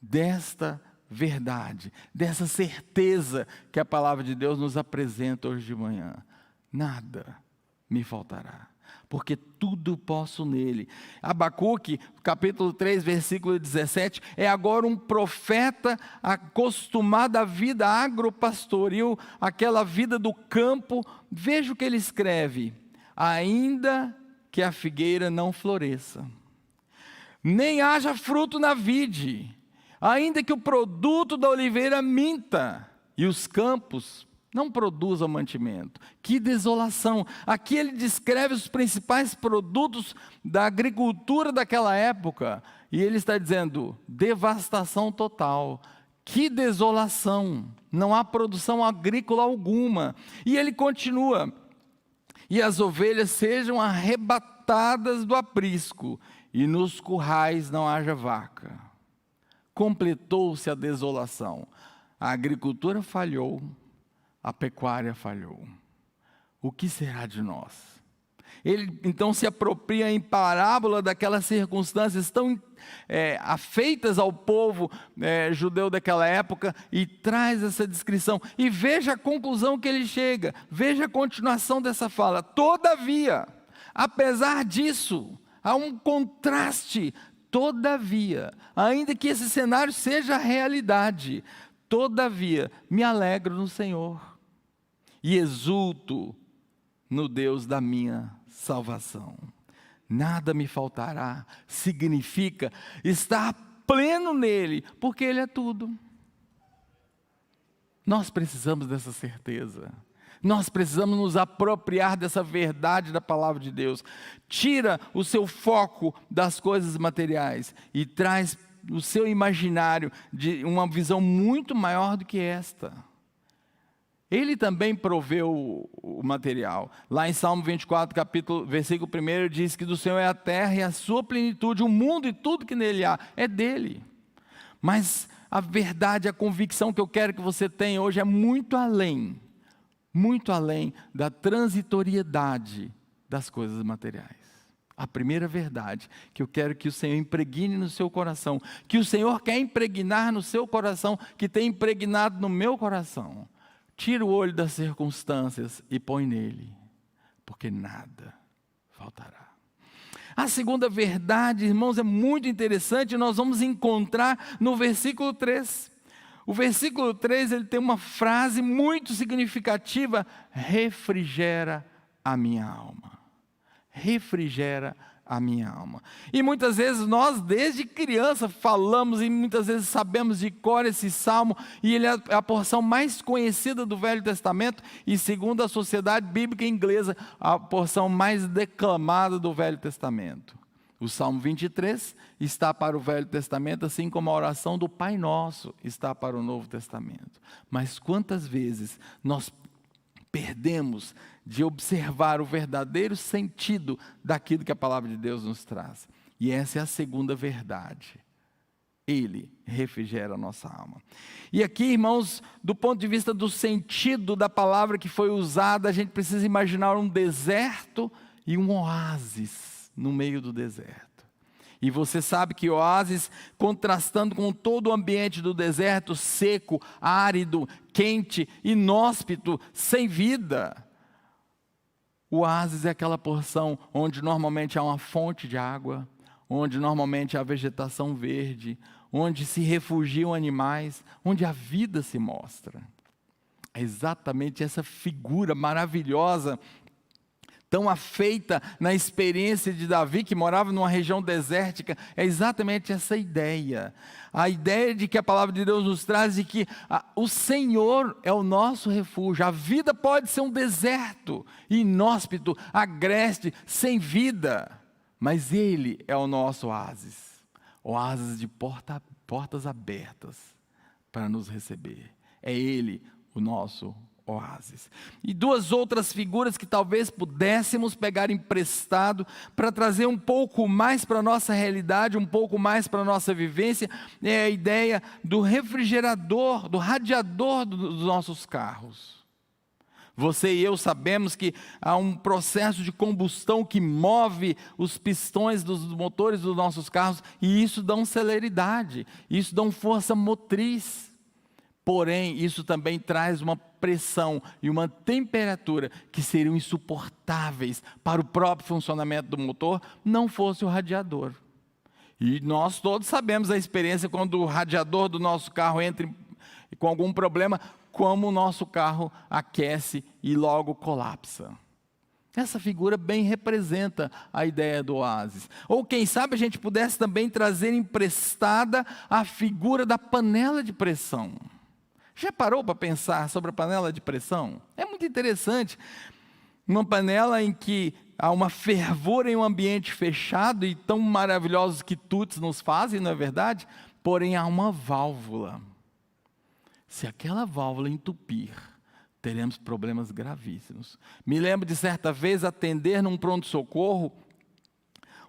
desta verdade, dessa certeza que a palavra de Deus nos apresenta hoje de manhã. Nada me faltará, porque tudo posso nele. Abacuque, capítulo 3, versículo 17, é agora um profeta acostumado à vida agropastoril, aquela vida do campo. Veja o que ele escreve: ainda que a figueira não floresça, nem haja fruto na vide, ainda que o produto da oliveira minta, e os campos não produzam mantimento. Que desolação! Aqui ele descreve os principais produtos da agricultura daquela época, e ele está dizendo, devastação total. Que desolação! Não há produção agrícola alguma. E ele continua, e as ovelhas sejam arrebatadas do aprisco, e nos currais não haja vaca. Completou-se a desolação. A agricultura falhou, a pecuária falhou. O que será de nós? Ele então se apropria em parábola daquelas circunstâncias tão afeitas ao povo judeu daquela época e traz essa descrição. E veja a conclusão que ele chega, veja a continuação dessa fala. Todavia, apesar disso, há um contraste. Todavia, ainda que esse cenário seja a realidade, todavia, me alegro no Senhor e exulto no Deus da minha salvação. Nada me faltará, significa estar pleno nele, porque ele é tudo. Nós precisamos dessa certeza. Nós precisamos nos apropriar dessa verdade da palavra de Deus. Tira o seu foco das coisas materiais e traz o seu imaginário de uma visão muito maior do que esta. Ele também proveu o material. Lá em Salmo 24, versículo 1, diz que do Senhor é a terra e a sua plenitude, o mundo e tudo que nele há, é dele. Mas a verdade, a convicção que eu quero que você tenha hoje é muito além da transitoriedade das coisas materiais. A primeira verdade que eu quero que o Senhor impregne no seu coração, que o Senhor quer impregnar no seu coração, que tem impregnado no meu coração. Tira o olho das circunstâncias e põe nele, porque nada faltará. A segunda verdade, irmãos, é muito interessante, nós vamos encontrar no versículo 3. O versículo 3, ele tem uma frase muito significativa: refrigera a minha alma. Refrigera a minha alma. E muitas vezes nós, desde criança, falamos e muitas vezes sabemos de cor esse salmo, e ele é a porção mais conhecida do Velho Testamento, e segundo a Sociedade Bíblica Inglesa, a porção mais declamada do Velho Testamento. O Salmo 23 está para o Velho Testamento, assim como a oração do Pai Nosso está para o Novo Testamento. Mas quantas vezes nós perdemos de observar o verdadeiro sentido daquilo que a palavra de Deus nos traz? E essa é a segunda verdade. Ele refrigera a nossa alma. E aqui, irmãos, do ponto de vista do sentido da palavra que foi usada, a gente precisa imaginar um deserto e um oásis no meio do deserto. E você sabe que oásis, contrastando com todo o ambiente do deserto, seco, árido, quente, inóspito, sem vida. O oásis é aquela porção onde normalmente há uma fonte de água, onde normalmente há vegetação verde, onde se refugiam animais, onde a vida se mostra. É exatamente essa figura maravilhosa, tão afeita na experiência de Davi, que morava numa região desértica, é exatamente essa ideia. A ideia de que a palavra de Deus nos traz de que o Senhor é o nosso refúgio. A vida pode ser um deserto, inóspito, agreste, sem vida, mas Ele é o nosso oásis. Oásis de portas abertas para nos receber. É Ele o nosso oásis. E duas outras figuras que talvez pudéssemos pegar emprestado para trazer um pouco mais para a nossa realidade, um pouco mais para a nossa vivência, é a ideia do refrigerador, do radiador dos nossos carros. Você e eu sabemos que há um processo de combustão que move os pistões dos motores dos nossos carros, e isso dá uma celeridade, isso dá uma força motriz. Porém, isso também traz uma pressão e uma temperatura que seriam insuportáveis para o próprio funcionamento do motor, não fosse o radiador. E nós todos sabemos a experiência quando o radiador do nosso carro entra com algum problema, como o nosso carro aquece e logo colapsa. Essa figura bem representa a ideia do oásis. Ou quem sabe a gente pudesse também trazer emprestada a figura da panela de pressão. Já parou para pensar sobre a panela de pressão? É muito interessante. Uma panela em que há uma fervura em um ambiente fechado, e tão maravilhosos quitutes nos fazem, não é verdade? Porém, há uma válvula. Se aquela válvula entupir, teremos problemas gravíssimos. Me lembro de certa vez atender num pronto-socorro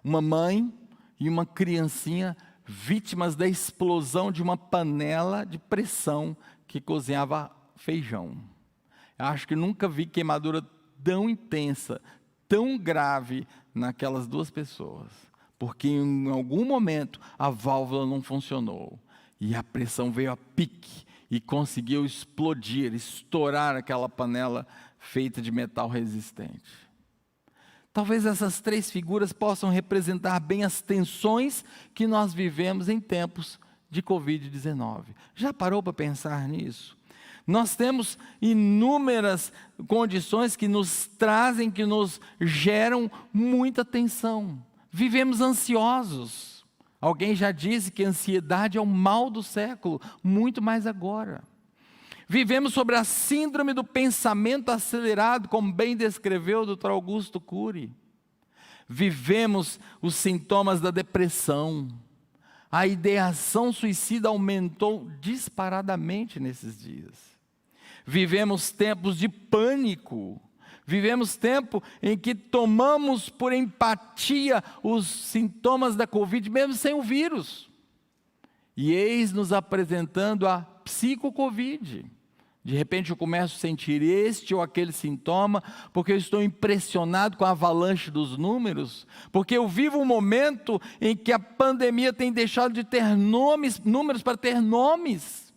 uma mãe e uma criancinha vítimas da explosão de uma panela de pressão que cozinhava feijão. Eu acho que nunca vi queimadura tão intensa, tão grave naquelas duas pessoas, porque em algum momento a válvula não funcionou e a pressão veio a pique e conseguiu explodir, estourar aquela panela feita de metal resistente. Talvez essas três figuras possam representar bem as tensões que nós vivemos em tempos de Covid-19. Já parou para pensar nisso? Nós temos inúmeras condições que nos trazem, que nos geram muita tensão. Vivemos ansiosos. Alguém já disse que a ansiedade é o mal do século, muito mais agora. Vivemos sobre a síndrome do pensamento acelerado, como bem descreveu o Dr. Augusto Cury. Vivemos os sintomas da depressão. A ideação suicida aumentou disparadamente nesses dias. Vivemos tempos de pânico. Vivemos tempo em que tomamos por empatia os sintomas da Covid, mesmo sem o vírus. E eis nos apresentando a psico-Covid. De repente eu começo a sentir este ou aquele sintoma, porque eu estou impressionado com a avalanche dos números, porque eu vivo um momento em que a pandemia tem deixado de ter números para ter nomes.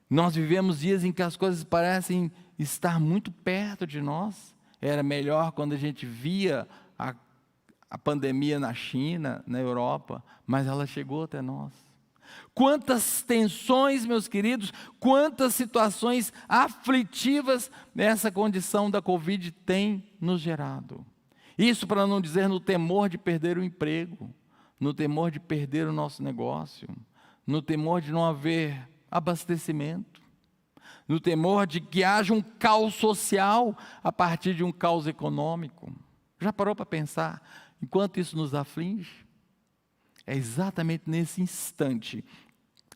Nós vivemos dias em que as coisas parecem estar muito perto de nós. Era melhor quando a gente via a pandemia na China, na Europa, mas ela chegou até nós. Quantas tensões, meus queridos, quantas situações aflitivas essa condição da Covid tem nos gerado. Isso para não dizer no temor de perder o emprego, no temor de perder o nosso negócio, no temor de não haver abastecimento, no temor de que haja um caos social a partir de um caos econômico. Já parou para pensar enquanto isso nos aflige? É exatamente nesse instante,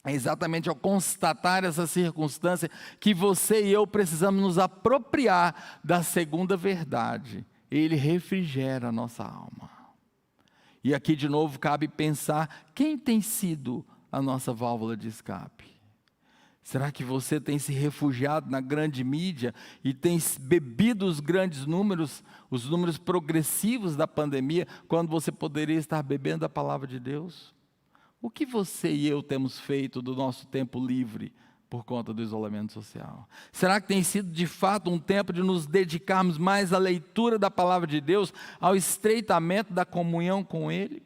é exatamente ao constatar essa circunstância que você e eu precisamos nos apropriar da segunda verdade. Ele refrigera a nossa alma. E aqui de novo cabe pensar, quem tem sido a nossa válvula de escape? Será que você tem se refugiado na grande mídia e tem bebido os grandes números, os números progressivos da pandemia, quando você poderia estar bebendo a palavra de Deus? O que você e eu temos feito do nosso tempo livre por conta do isolamento social? Será que tem sido de fato um tempo de nos dedicarmos mais à leitura da palavra de Deus, ao estreitamento da comunhão com Ele?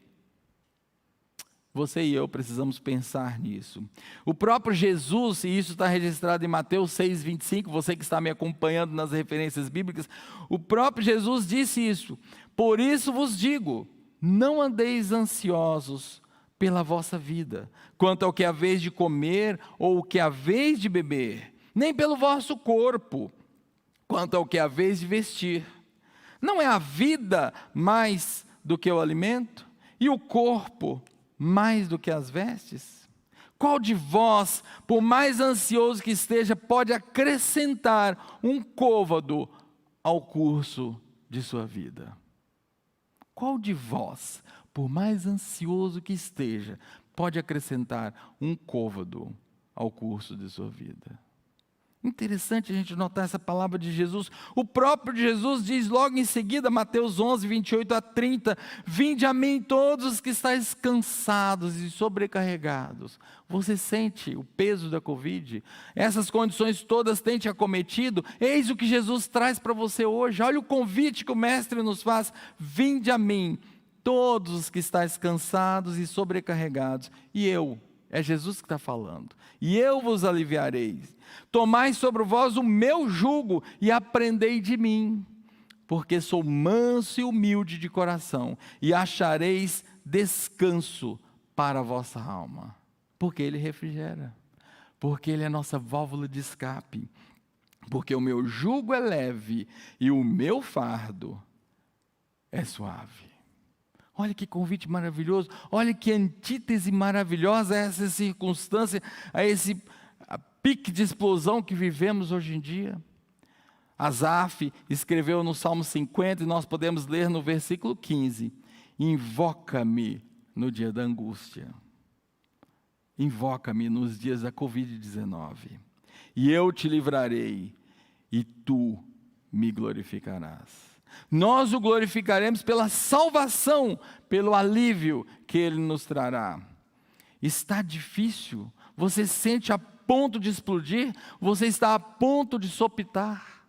Você e eu precisamos pensar nisso. O próprio Jesus, e isso está registrado em Mateus 6,25, você que está me acompanhando nas referências bíblicas, o próprio Jesus disse isso: por isso vos digo, não andeis ansiosos pela vossa vida, quanto ao que haveis de comer ou o que haveis de beber, nem pelo vosso corpo, quanto ao que haveis de vestir. Não é a vida mais do que o alimento, e o corpo mais do que as vestes? Qual de vós, por mais ansioso que esteja, pode acrescentar um côvado ao curso de sua vida? Qual de vós, por mais ansioso que esteja, pode acrescentar um côvado ao curso de sua vida? Interessante a gente notar essa palavra de Jesus. O próprio Jesus diz logo em seguida, Mateus 11, 28 a 30, vinde a mim todos os que estáis cansados e sobrecarregados. Você sente o peso da Covid? Essas condições todas têm te acometido? Eis o que Jesus traz para você hoje. Olha o convite que o Mestre nos faz. Vinde a mim todos os que estáis cansados e sobrecarregados. E eu, é Jesus que está falando, e eu vos aliviarei. Tomai sobre vós o meu jugo e aprendei de mim, porque sou manso e humilde de coração, e achareis descanso para a vossa alma. Porque Ele refrigera, porque Ele é a nossa válvula de escape, porque o meu jugo é leve e o meu fardo é suave. Olha que convite maravilhoso, olha que antítese maravilhosa essa circunstância, a esse pique de explosão que vivemos hoje em dia. Asaf escreveu no Salmo 50, e nós podemos ler no versículo 15, invoca-me no dia da angústia, invoca-me nos dias da Covid-19, e eu te livrarei, e tu me glorificarás. Nós o glorificaremos pela salvação, pelo alívio que Ele nos trará. Está difícil? Você sente a ponto de explodir? Você está a ponto de sopitar?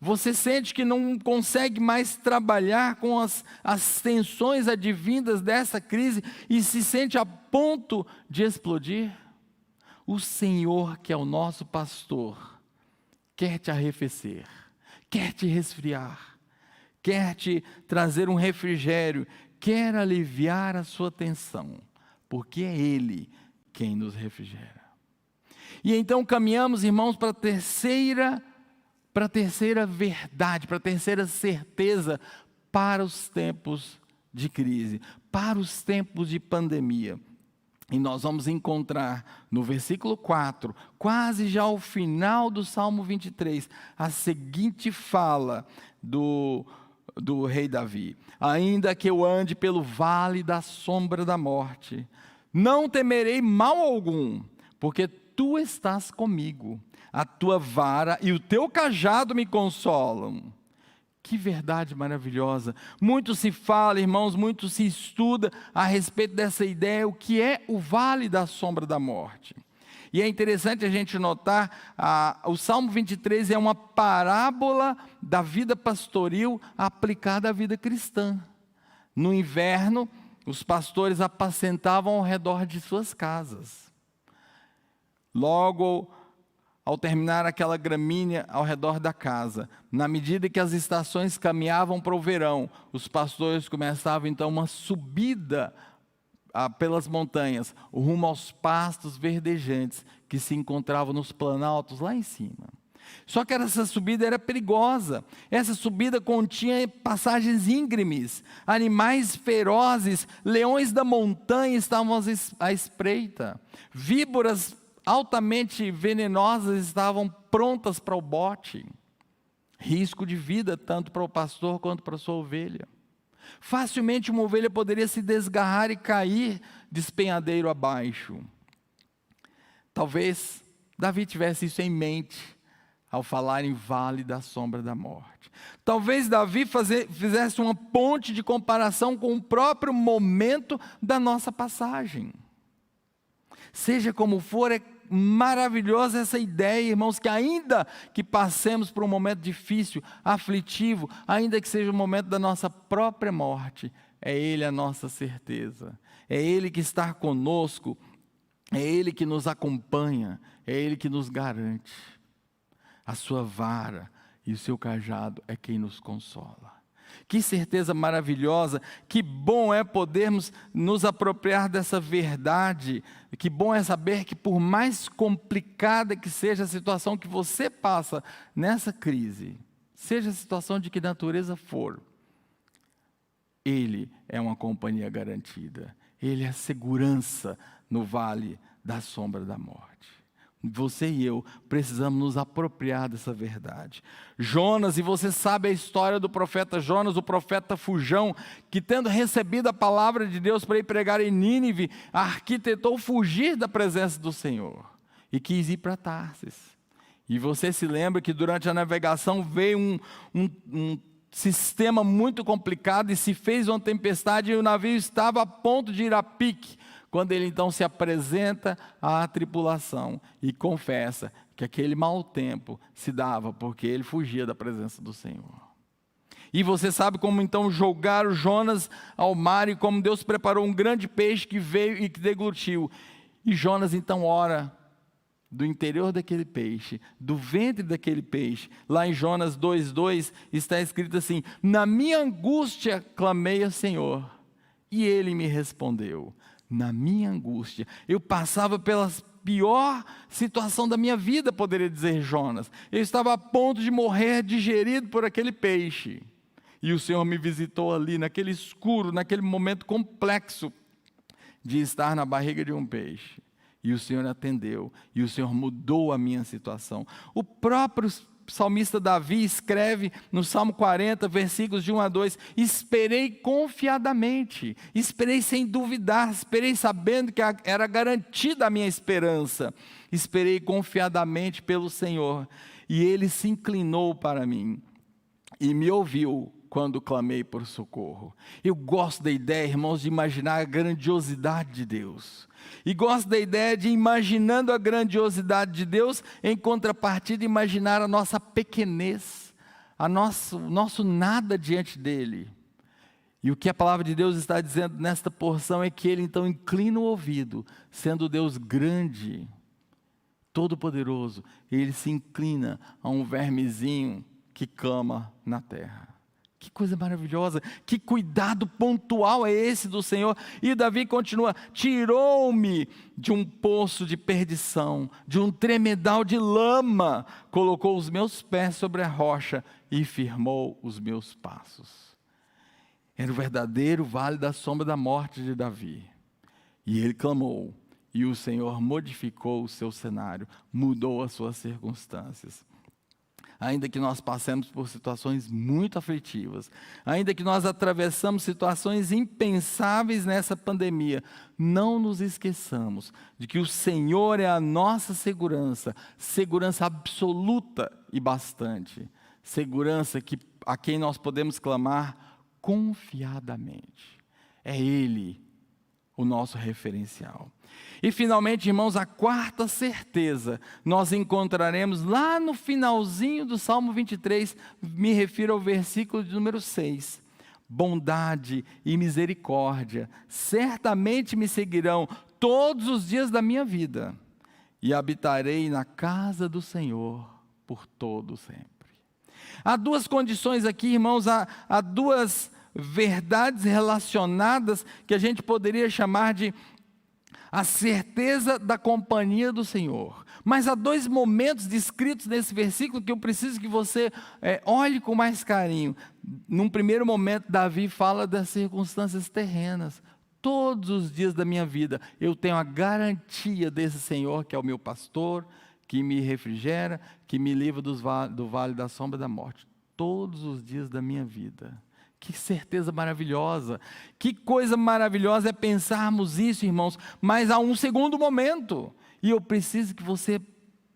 Você sente que não consegue mais trabalhar com as tensões advindas dessa crise e se sente a ponto de explodir? O Senhor, que é o nosso pastor, quer te arrefecer, quer te resfriar, quer te trazer um refrigério, quer aliviar a sua tensão, porque é Ele quem nos refrigera. E então caminhamos, irmãos, para a terceira verdade, para a terceira certeza para os tempos de crise, para os tempos de pandemia. E nós vamos encontrar no versículo 4, quase já ao final do Salmo 23, a seguinte fala do rei Davi: ainda que eu ande pelo vale da sombra da morte, não temerei mal algum, porque tu estás comigo, a tua vara e o teu cajado me consolam. Que verdade maravilhosa. Muito se fala, irmãos, muito se estuda a respeito dessa ideia, o que é o vale da sombra da morte. E é interessante a gente notar, o Salmo 23 é uma parábola da vida pastoril aplicada à vida cristã. No inverno, os pastores apacentavam ao redor de suas casas. Logo, ao terminar aquela gramínea ao redor da casa, na medida que as estações caminhavam para o verão, os pastores começavam então uma subida pelas montanhas, rumo aos pastos verdejantes que se encontravam nos planaltos lá em cima. Só que essa subida era perigosa. Essa subida continha passagens íngremes, animais ferozes, leões da montanha estavam à espreita, víboras altamente venenosas estavam prontas para o bote. Risco de vida tanto para o pastor quanto para a sua ovelha. Facilmente uma ovelha poderia se desgarrar e cair despenhadeiro abaixo. Talvez Davi tivesse isso em mente ao falar em vale da sombra da morte. Talvez Davi fizesse uma ponte de comparação com o próprio momento da nossa passagem. Seja como for, é maravilhosa essa ideia, irmãos, que ainda que passemos por um momento difícil, aflitivo, ainda que seja o momento da nossa própria morte, é Ele a nossa certeza, é Ele que está conosco, é Ele que nos acompanha, é Ele que nos garante. A sua vara e o seu cajado é quem nos consola. Que certeza maravilhosa, que bom é podermos nos apropriar dessa verdade, que bom é saber que por mais complicada que seja a situação que você passa nessa crise, seja a situação de que natureza for, Ele é uma companhia garantida, Ele é a segurança no vale da sombra da morte. Você e eu precisamos nos apropriar dessa verdade. Jonas, e você sabe a história do profeta Jonas, o profeta fujão, que tendo recebido a palavra de Deus para ir pregar em Nínive, arquitetou fugir da presença do Senhor e quis ir para Tarsis. E você se lembra que durante a navegação veio um sistema muito complicado e se fez uma tempestade e o navio estava a ponto de ir a pique. Quando ele então se apresenta à tripulação e confessa que aquele mau tempo se dava porque ele fugia da presença do Senhor. E você sabe como então jogaram Jonas ao mar e como Deus preparou um grande peixe que veio e que deglutiu. E Jonas então ora do interior daquele peixe, do ventre daquele peixe. Lá em Jonas 2:2 está escrito assim: na minha angústia clamei ao Senhor e Ele me respondeu. Na minha angústia, eu passava pela pior situação da minha vida, poderia dizer Jonas. Eu estava a ponto de morrer digerido por aquele peixe. E o Senhor me visitou ali, naquele escuro, naquele momento complexo de estar na barriga de um peixe. E o Senhor atendeu, e o Senhor mudou a minha situação. O próprio salmista Davi escreve no Salmo 40, versículos de 1 a 2, esperei confiadamente, esperei sem duvidar, esperei sabendo que era garantida a minha esperança, esperei confiadamente pelo Senhor, e Ele se inclinou para mim, e me ouviu quando clamei por socorro. Eu gosto da ideia, irmãos, de imaginar a grandiosidade de Deus. E gosto da ideia de, imaginando a grandiosidade de Deus, em contrapartida, imaginar a nossa pequenez, nosso nada diante dEle. E o que a palavra de Deus está dizendo nesta porção é que Ele então inclina o ouvido, sendo Deus grande, Todo-Poderoso, Ele se inclina a um vermezinho que clama na terra. Que coisa maravilhosa, que cuidado pontual é esse do Senhor. E Davi continua: tirou-me de um poço de perdição, de um tremedal de lama, colocou os meus pés sobre a rocha e firmou os meus passos. Era o verdadeiro vale da sombra da morte de Davi. E ele clamou, e o Senhor modificou o seu cenário, mudou as suas circunstâncias. Ainda que nós passemos por situações muito aflitivas, ainda que nós atravessamos situações impensáveis nessa pandemia, não nos esqueçamos de que o Senhor é a nossa segurança, segurança absoluta e bastante, segurança a quem nós podemos clamar confiadamente. É Ele o nosso referencial. E finalmente, irmãos, a quarta certeza nós encontraremos lá no finalzinho do Salmo 23, me refiro ao versículo de número 6. Bondade e misericórdia certamente me seguirão todos os dias da minha vida, e habitarei na casa do Senhor por todo sempre. Há duas condições aqui, irmãos, há duas verdades relacionadas que a gente poderia chamar de a certeza da companhia do Senhor. Mas há dois momentos descritos nesse versículo que eu preciso que você olhe com mais carinho. Num primeiro momento, Davi fala das circunstâncias terrenas. Todos os dias da minha vida, eu tenho a garantia desse Senhor, que é o meu pastor, que me refrigera, que me livra do vale da sombra da morte. Todos os dias da minha vida. Que certeza maravilhosa, que coisa maravilhosa é pensarmos isso, irmãos, mas há um segundo momento, e eu preciso que você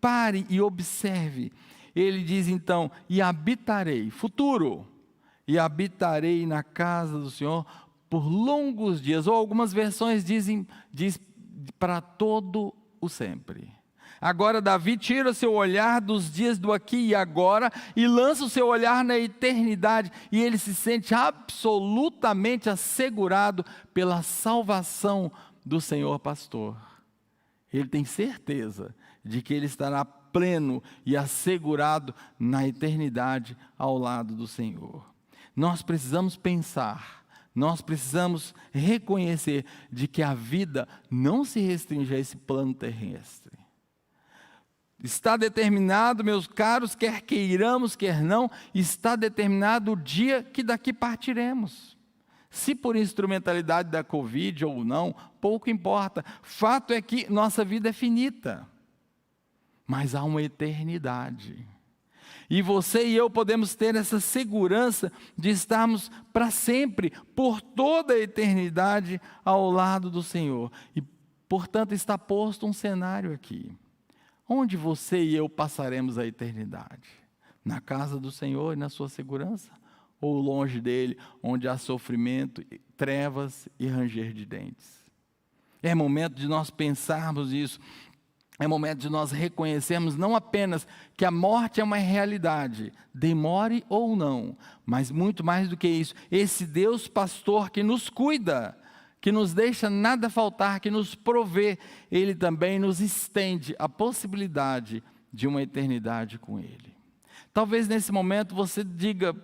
pare e observe. Ele diz então, e habitarei, futuro, e habitarei na casa do Senhor por longos dias, ou algumas versões diz para todo o sempre. Agora Davi tira o seu olhar dos dias do aqui e agora e lança o seu olhar na eternidade, e ele se sente absolutamente assegurado pela salvação do Senhor pastor. Ele tem certeza de que ele estará pleno e assegurado na eternidade ao lado do Senhor. Nós precisamos pensar, nós precisamos reconhecer de que a vida não se restringe a esse plano terrestre. Está determinado, meus caros, quer queiramos, quer não, está determinado o dia que daqui partiremos. Se por instrumentalidade da Covid ou não, pouco importa. Fato é que nossa vida é finita, mas há uma eternidade. E você e eu podemos ter essa segurança de estarmos para sempre, por toda a eternidade, ao lado do Senhor. E, portanto, está posto um cenário aqui. Onde você e eu passaremos a eternidade? Na casa do Senhor e na sua segurança? Ou longe dele, onde há sofrimento, trevas e ranger de dentes? É momento de nós pensarmos isso. É momento de nós reconhecermos não apenas que a morte é uma realidade, demore ou não, mas muito mais do que isso, esse Deus pastor que nos cuida, que nos deixa nada faltar, que nos provê, Ele também nos estende a possibilidade de uma eternidade com Ele. Talvez nesse momento você diga,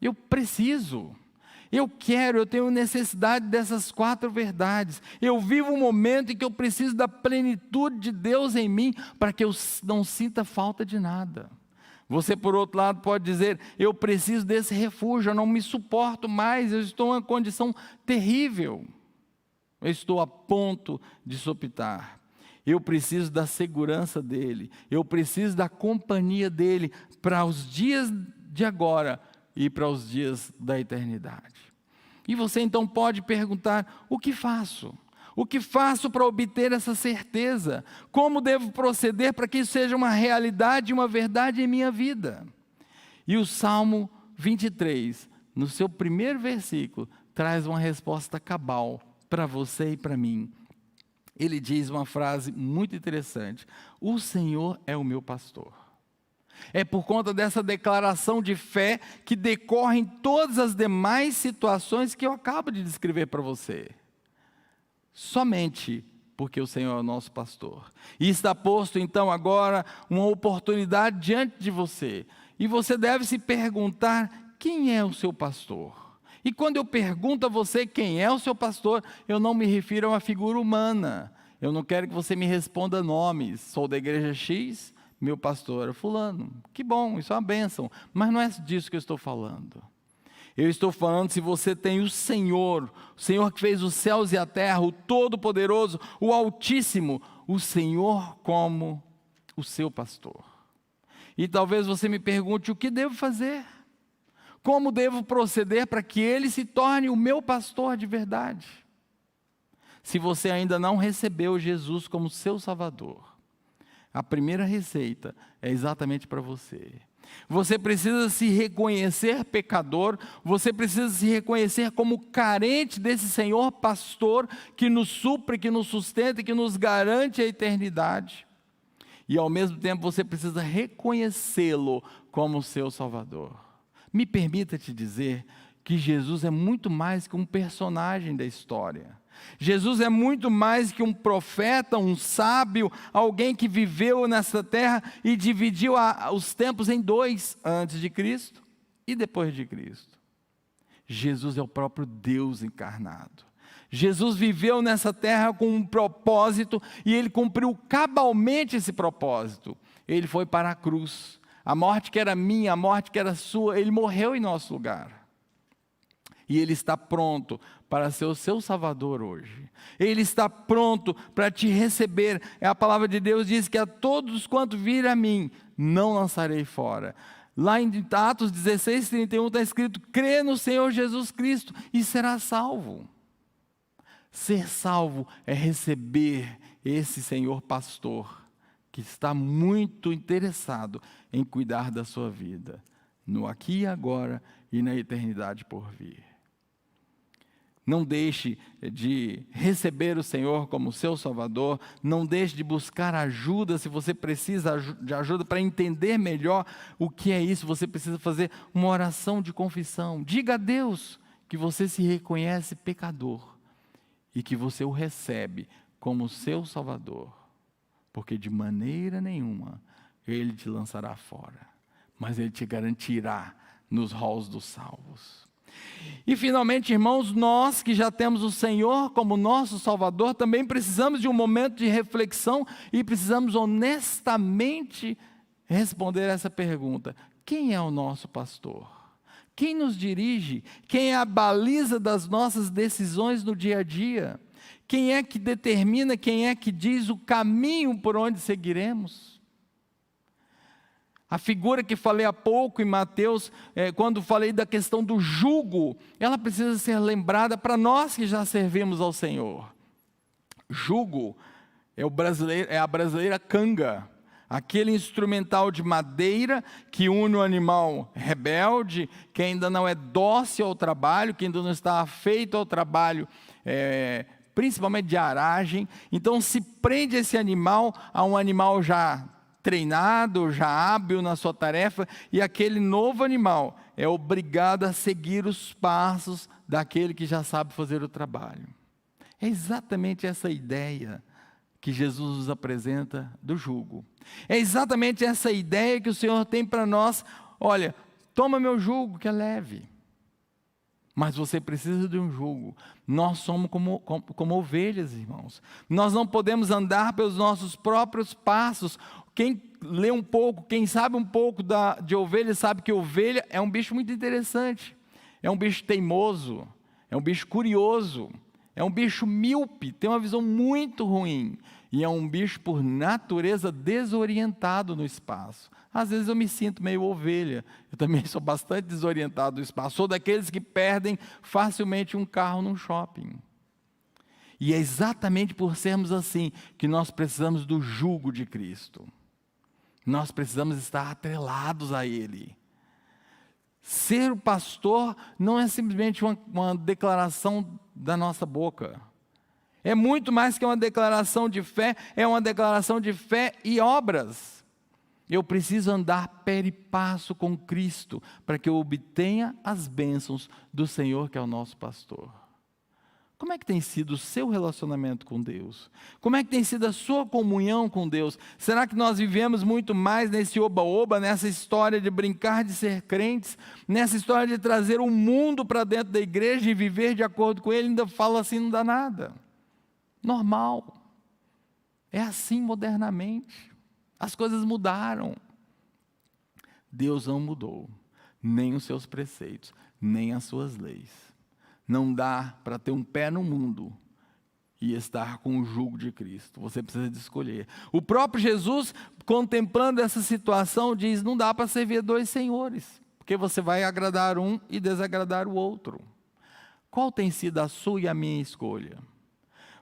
eu preciso, eu quero, eu tenho necessidade dessas 4 verdades. Eu vivo um momento em que eu preciso da plenitude de Deus em mim, para que eu não sinta falta de nada. Você, por outro lado, pode dizer, eu preciso desse refúgio, eu não me suporto mais, eu estou em uma condição terrível. Eu estou a ponto de sopitar. Eu preciso da segurança dEle. Eu preciso da companhia dEle para os dias de agora e para os dias da eternidade. E você então pode perguntar, o que faço? O que faço para obter essa certeza? Como devo proceder para que isso seja uma realidade e uma verdade em minha vida? E o Salmo 23, no seu primeiro versículo, traz uma resposta cabal para você e para mim. Ele diz uma frase muito interessante: o Senhor é o meu pastor. É por conta dessa declaração de fé que decorrem todas as demais situações que eu acabo de descrever para você. Somente porque o Senhor é o nosso pastor. E está posto então agora uma oportunidade diante de você. E você deve se perguntar: quem é o seu pastor? E quando eu pergunto a você quem é o seu pastor, eu não me refiro a uma figura humana. Eu não quero que você me responda nomes. Sou da igreja X, meu pastor é fulano. Que bom, isso é uma bênção. Mas não é disso que eu estou falando. Eu estou falando se você tem o Senhor que fez os céus e a terra, o Todo-Poderoso, o Altíssimo, o Senhor como o seu pastor. E talvez você me pergunte: o que devo fazer? Como devo proceder para que Ele se torne o meu pastor de verdade? Se você ainda não recebeu Jesus como seu Salvador, a primeira receita é exatamente para você. Você precisa se reconhecer pecador, você precisa se reconhecer como carente desse Senhor pastor que nos supre, que nos sustenta e que nos garante a eternidade. E ao mesmo tempo você precisa reconhecê-lo como seu Salvador. Me permita te dizer que Jesus é muito mais que um personagem da história. Jesus é muito mais que um profeta, um sábio, alguém que viveu nessa terra e dividiu os tempos em dois, antes de Cristo e depois de Cristo. Jesus é o próprio Deus encarnado. Jesus viveu nessa terra com um propósito e Ele cumpriu cabalmente esse propósito. Ele foi para a cruz. A morte que era minha, a morte que era sua, Ele morreu em nosso lugar. E Ele está pronto para ser o seu Salvador hoje. Ele está pronto para te receber. A palavra de Deus diz que a todos quanto vir a mim, não lançarei fora. Lá em Atos 16:31 está escrito: crê no Senhor Jesus Cristo e será salvo. Ser salvo é receber esse Senhor pastor, que está muito interessado em cuidar da sua vida, no aqui e agora e na eternidade por vir. Não deixe de receber o Senhor como seu Salvador, não deixe de buscar ajuda, se você precisa de ajuda para entender melhor o que é isso, você precisa fazer uma oração de confissão. Diga a Deus que você se reconhece pecador e que você o recebe como seu Salvador, porque de maneira nenhuma Ele te lançará fora, mas Ele te garantirá nos halls dos salvos. E finalmente, irmãos, nós que já temos o Senhor como nosso Salvador, também precisamos de um momento de reflexão e precisamos honestamente responder essa pergunta: quem é o nosso pastor? Quem nos dirige? Quem é a baliza das nossas decisões no dia a dia? Quem é que determina, quem é que diz o caminho por onde seguiremos? A figura que falei há pouco em Mateus, quando falei da questão do jugo, ela precisa ser lembrada para nós que já servimos ao Senhor. Jugo é a brasileira canga, aquele instrumental de madeira que une o animal rebelde, que ainda não é dócil ao trabalho, que ainda não está afeito ao trabalho, principalmente de aragem. Então se prende esse animal a um animal já treinado, já hábil na sua tarefa, e aquele novo animal é obrigado a seguir os passos daquele que já sabe fazer o trabalho. É exatamente essa ideia que Jesus nos apresenta do jugo. É exatamente essa ideia que o Senhor tem para nós. Olha, toma meu jugo que é leve. Mas você precisa de um jugo. Nós somos como ovelhas, irmãos. Nós não podemos andar pelos nossos próprios passos. Quem lê um pouco, quem sabe um pouco de ovelha, sabe que ovelha é um bicho muito interessante. É um bicho teimoso, é um bicho curioso, é um bicho míope, tem uma visão muito ruim. E é um bicho, por natureza, desorientado no espaço. Às vezes eu me sinto meio ovelha, eu também sou bastante desorientado no espaço. Sou daqueles que perdem facilmente um carro num shopping. E é exatamente por sermos assim que nós precisamos do jugo de Cristo. Nós precisamos estar atrelados a Ele. Ser o pastor não é simplesmente uma declaração da nossa boca. É muito mais que uma declaração de fé, é uma declaração de fé e obras. Eu preciso andar pé e passo com Cristo, para que eu obtenha as bênçãos do Senhor, que é o nosso pastor. Como é que tem sido o seu relacionamento com Deus? Como é que tem sido a sua comunhão com Deus? Será que nós vivemos muito mais nesse oba-oba, nessa história de brincar de ser crentes, nessa história de trazer o mundo para dentro da igreja e viver de acordo com ele? Ainda fala assim, não dá nada. Normal. É assim modernamente. As coisas mudaram. Deus não mudou, nem os seus preceitos, nem as suas leis. Não dá para ter um pé no mundo e estar com o jugo de Cristo. Você precisa de escolher. O próprio Jesus, contemplando essa situação, diz, não dá para servir a dois senhores, porque você vai agradar um e desagradar o outro. Qual tem sido a sua e a minha escolha?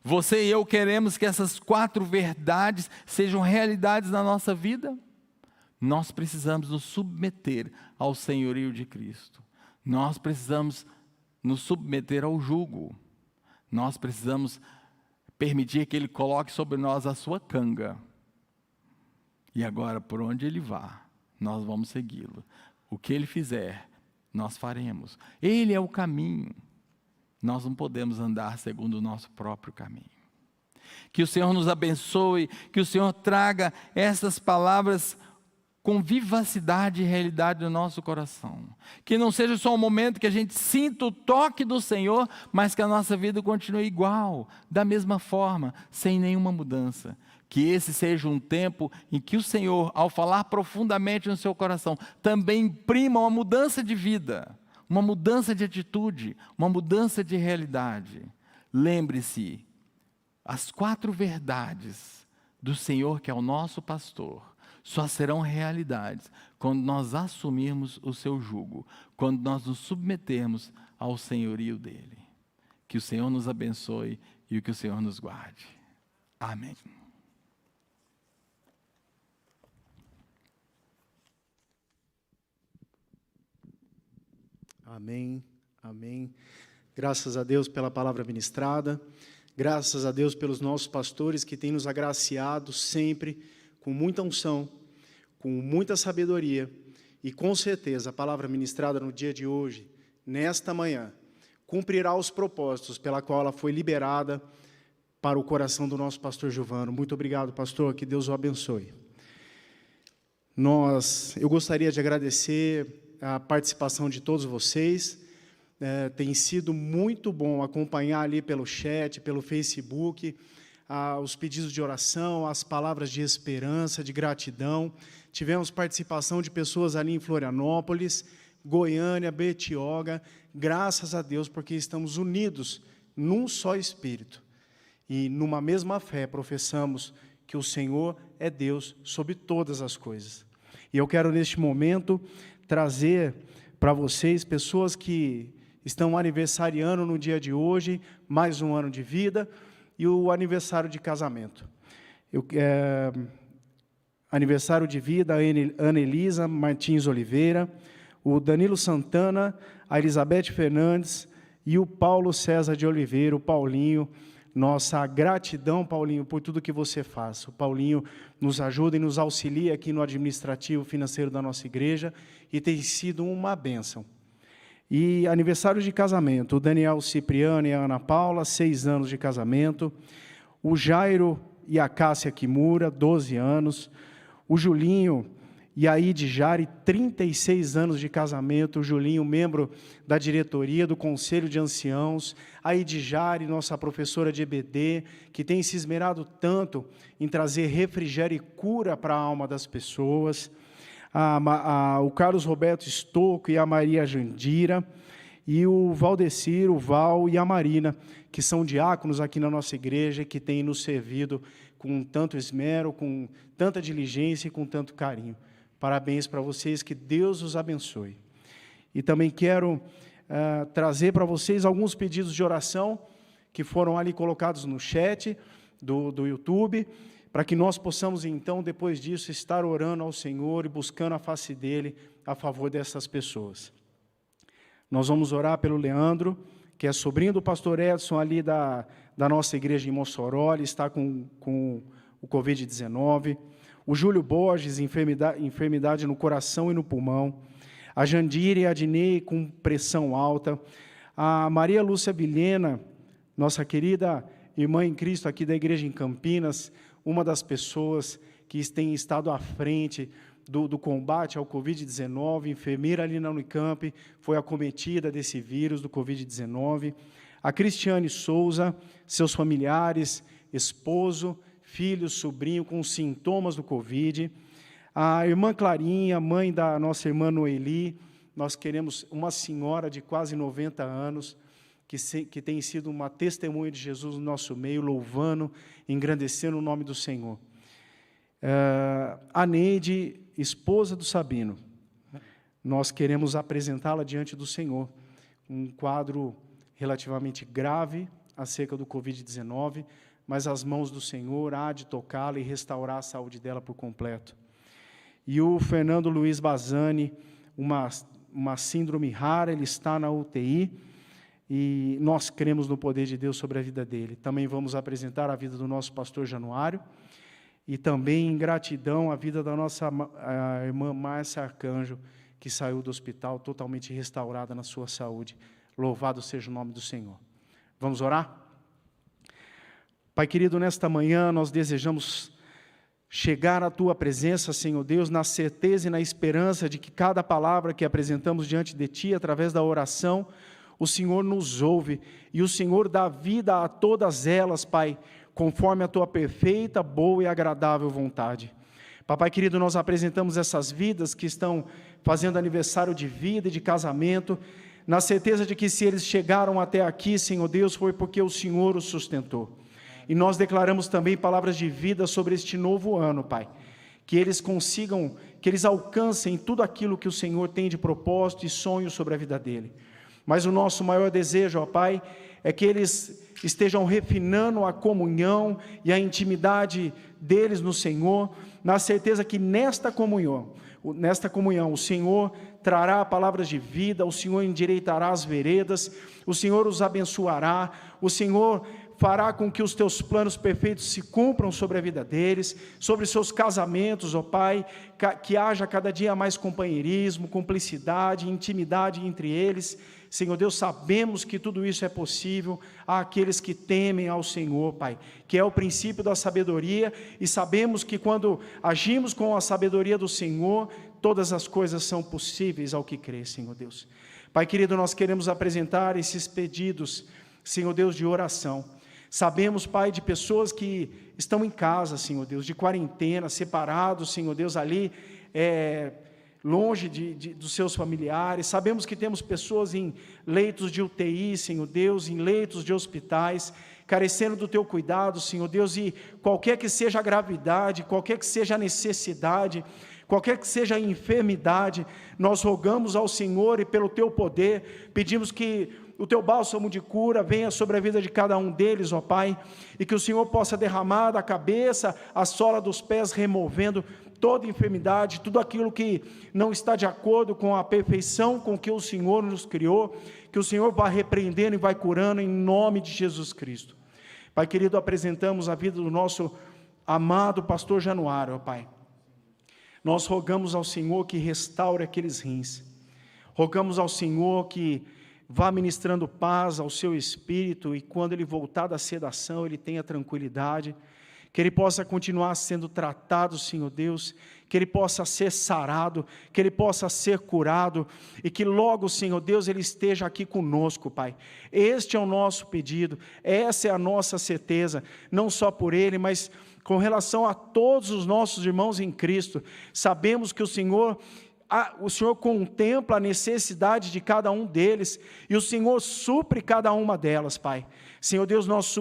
Você e eu queremos que essas 4 verdades sejam realidades na nossa vida? Nós precisamos nos submeter ao senhorio de Cristo. Nós precisamos nos submeter ao jugo. Nós precisamos permitir que Ele coloque sobre nós a sua canga. E agora, por onde Ele vá, nós vamos segui-lo. O que Ele fizer, nós faremos. Ele é o caminho. Nós não podemos andar segundo o nosso próprio caminho. Que o Senhor nos abençoe, que o Senhor traga essas palavras com vivacidade e realidade no nosso coração. Que não seja só um momento que a gente sinta o toque do Senhor, mas que a nossa vida continue igual, da mesma forma, sem nenhuma mudança. Que esse seja um tempo em que o Senhor, ao falar profundamente no seu coração, também imprima uma mudança de vida, uma mudança de atitude, uma mudança de realidade. Lembre-se, as 4 verdades do Senhor, que é o nosso pastor, só serão realidades quando nós assumirmos o seu jugo, quando nós nos submetermos ao senhorio dele. Que o Senhor nos abençoe e que o Senhor nos guarde. Amém. Amém, amém. Graças a Deus pela palavra ministrada, graças a Deus pelos nossos pastores que têm nos agraciado sempre com muita unção, com muita sabedoria, e com certeza a palavra ministrada no dia de hoje, nesta manhã, cumprirá os propósitos pela qual ela foi liberada para o coração do nosso pastor Giovano. Muito obrigado, pastor, que Deus o abençoe. Eu gostaria de agradecer a participação de todos vocês. Tem sido muito bom acompanhar ali pelo chat, pelo Facebook, os pedidos de oração, as palavras de esperança, de gratidão. Tivemos participação de pessoas ali em Florianópolis, Goiânia, Betioga. Graças a Deus, porque estamos unidos num só Espírito. E numa mesma fé professamos que o Senhor é Deus sobre todas as coisas. E eu quero neste momento trazer para vocês pessoas que estão aniversariando no dia de hoje, mais um ano de vida, e o aniversário de casamento. Aniversário de vida, a Ana Elisa Martins Oliveira, o Danilo Santana, a Elizabeth Fernandes e o Paulo César de Oliveira, o Paulinho. Nossa gratidão, Paulinho, por tudo que você faz. O Paulinho nos ajuda e nos auxilia aqui no administrativo financeiro da nossa igreja e tem sido uma bênção. E aniversário de casamento, o Daniel Cipriano e a Ana Paula, 6 anos de casamento. O Jairo e a Cássia Kimura, 12 anos. O Julinho e a Idjari, 36 anos de casamento. O Julinho, membro da diretoria do Conselho de Anciãos. A Idjari, nossa professora de EBD, que tem se esmerado tanto em trazer refrigério e cura para a alma das pessoas. O Carlos Roberto Estocco e a Maria Jandira, e o Valdecir, o Val e a Marina, que são diáconos aqui na nossa igreja e que têm nos servido com tanto esmero, com tanta diligência e com tanto carinho. Parabéns para vocês, que Deus os abençoe. E também quero trazer para vocês alguns pedidos de oração que foram ali colocados no chat do YouTube, para que nós possamos, então, depois disso, estar orando ao Senhor e buscando a face dEle a favor dessas pessoas. Nós vamos orar pelo Leandro, que é sobrinho do pastor Edson, ali da nossa igreja em Mossoró, ele está com o Covid-19. O Júlio Borges, enfermidade no coração e no pulmão. A Jandira e a Adnei com pressão alta. A Maria Lúcia Vilhena, nossa querida irmã em Cristo aqui da igreja em Campinas, uma das pessoas que tem estado à frente do combate ao Covid-19, enfermeira ali na Unicamp, foi acometida desse vírus do Covid-19. A Cristiane Souza, seus familiares, esposo, filho, sobrinho com sintomas do Covid. A irmã Clarinha, mãe da nossa irmã Noeli, nós queremos uma senhora de quase 90 anos, que tem sido uma testemunha de Jesus no nosso meio, louvando, engrandecendo o nome do Senhor. A Neide, esposa do Sabino, nós queremos apresentá-la diante do Senhor, um quadro relativamente grave acerca do Covid-19, mas as mãos do Senhor há de tocá-la e restaurar a saúde dela por completo. E o Fernando Luiz Bazani, uma síndrome rara, ele está na UTI, e nós cremos no poder de Deus sobre a vida dele. Também vamos apresentar a vida do nosso pastor Januário, e também em gratidão a vida da nossa irmã Márcia Arcanjo, que saiu do hospital totalmente restaurada na sua saúde. Louvado seja o nome do Senhor. Vamos orar? Pai querido, nesta manhã nós desejamos chegar à Tua presença, Senhor Deus, na certeza e na esperança de que cada palavra que apresentamos diante de Ti, através da oração, o Senhor nos ouve, e o Senhor dá vida a todas elas, Pai, conforme a Tua perfeita, boa e agradável vontade. Papai querido, nós apresentamos essas vidas que estão fazendo aniversário de vida e de casamento, na certeza de que se eles chegaram até aqui, Senhor Deus, foi porque o Senhor os sustentou. E nós declaramos também palavras de vida sobre este novo ano, Pai, que eles consigam, que eles alcancem tudo aquilo que o Senhor tem de propósito e sonho sobre a vida dele. Mas o nosso maior desejo, ó Pai, é que eles estejam refinando a comunhão e a intimidade deles no Senhor, na certeza que nesta comunhão o Senhor trará palavras de vida, o Senhor endireitará as veredas, o Senhor os abençoará, o Senhor fará com que os teus planos perfeitos se cumpram sobre a vida deles, sobre seus casamentos, ó Pai, que haja cada dia mais companheirismo, cumplicidade, intimidade entre eles. Senhor Deus, sabemos que tudo isso é possível àqueles que temem ao Senhor, Pai, que é o princípio da sabedoria, e sabemos que quando agimos com a sabedoria do Senhor, todas as coisas são possíveis ao que crê, Senhor Deus. Pai querido, nós queremos apresentar esses pedidos, Senhor Deus, de oração. Sabemos, Pai, de pessoas que estão em casa, Senhor Deus, de quarentena, separados, Senhor Deus, ali, longe dos seus familiares. Sabemos que temos pessoas em leitos de UTI, Senhor Deus, em leitos de hospitais, carecendo do Teu cuidado, Senhor Deus, e qualquer que seja a gravidade, qualquer que seja a necessidade, qualquer que seja a enfermidade, nós rogamos ao Senhor e pelo Teu poder, pedimos que o Teu bálsamo de cura venha sobre a vida de cada um deles, ó Pai, e que o Senhor possa derramar da cabeça a sola dos pés, removendo toda enfermidade, tudo aquilo que não está de acordo com a perfeição com que o Senhor nos criou, que o Senhor vai repreendendo e vai curando em nome de Jesus Cristo. Pai querido, apresentamos a vida do nosso amado pastor Januário, ó Pai. Nós rogamos ao Senhor que restaure aqueles rins, rogamos ao Senhor que vá ministrando paz ao seu espírito, e quando ele voltar da sedação, ele tenha tranquilidade, que ele possa continuar sendo tratado, Senhor Deus, que ele possa ser sarado, que ele possa ser curado, e que logo, Senhor Deus, ele esteja aqui conosco, Pai. Este é o nosso pedido, essa é a nossa certeza, não só por ele, mas com relação a todos os nossos irmãos em Cristo. Sabemos que o Senhor contempla a necessidade de cada um deles, e o Senhor supre cada uma delas, Pai. Senhor Deus, nós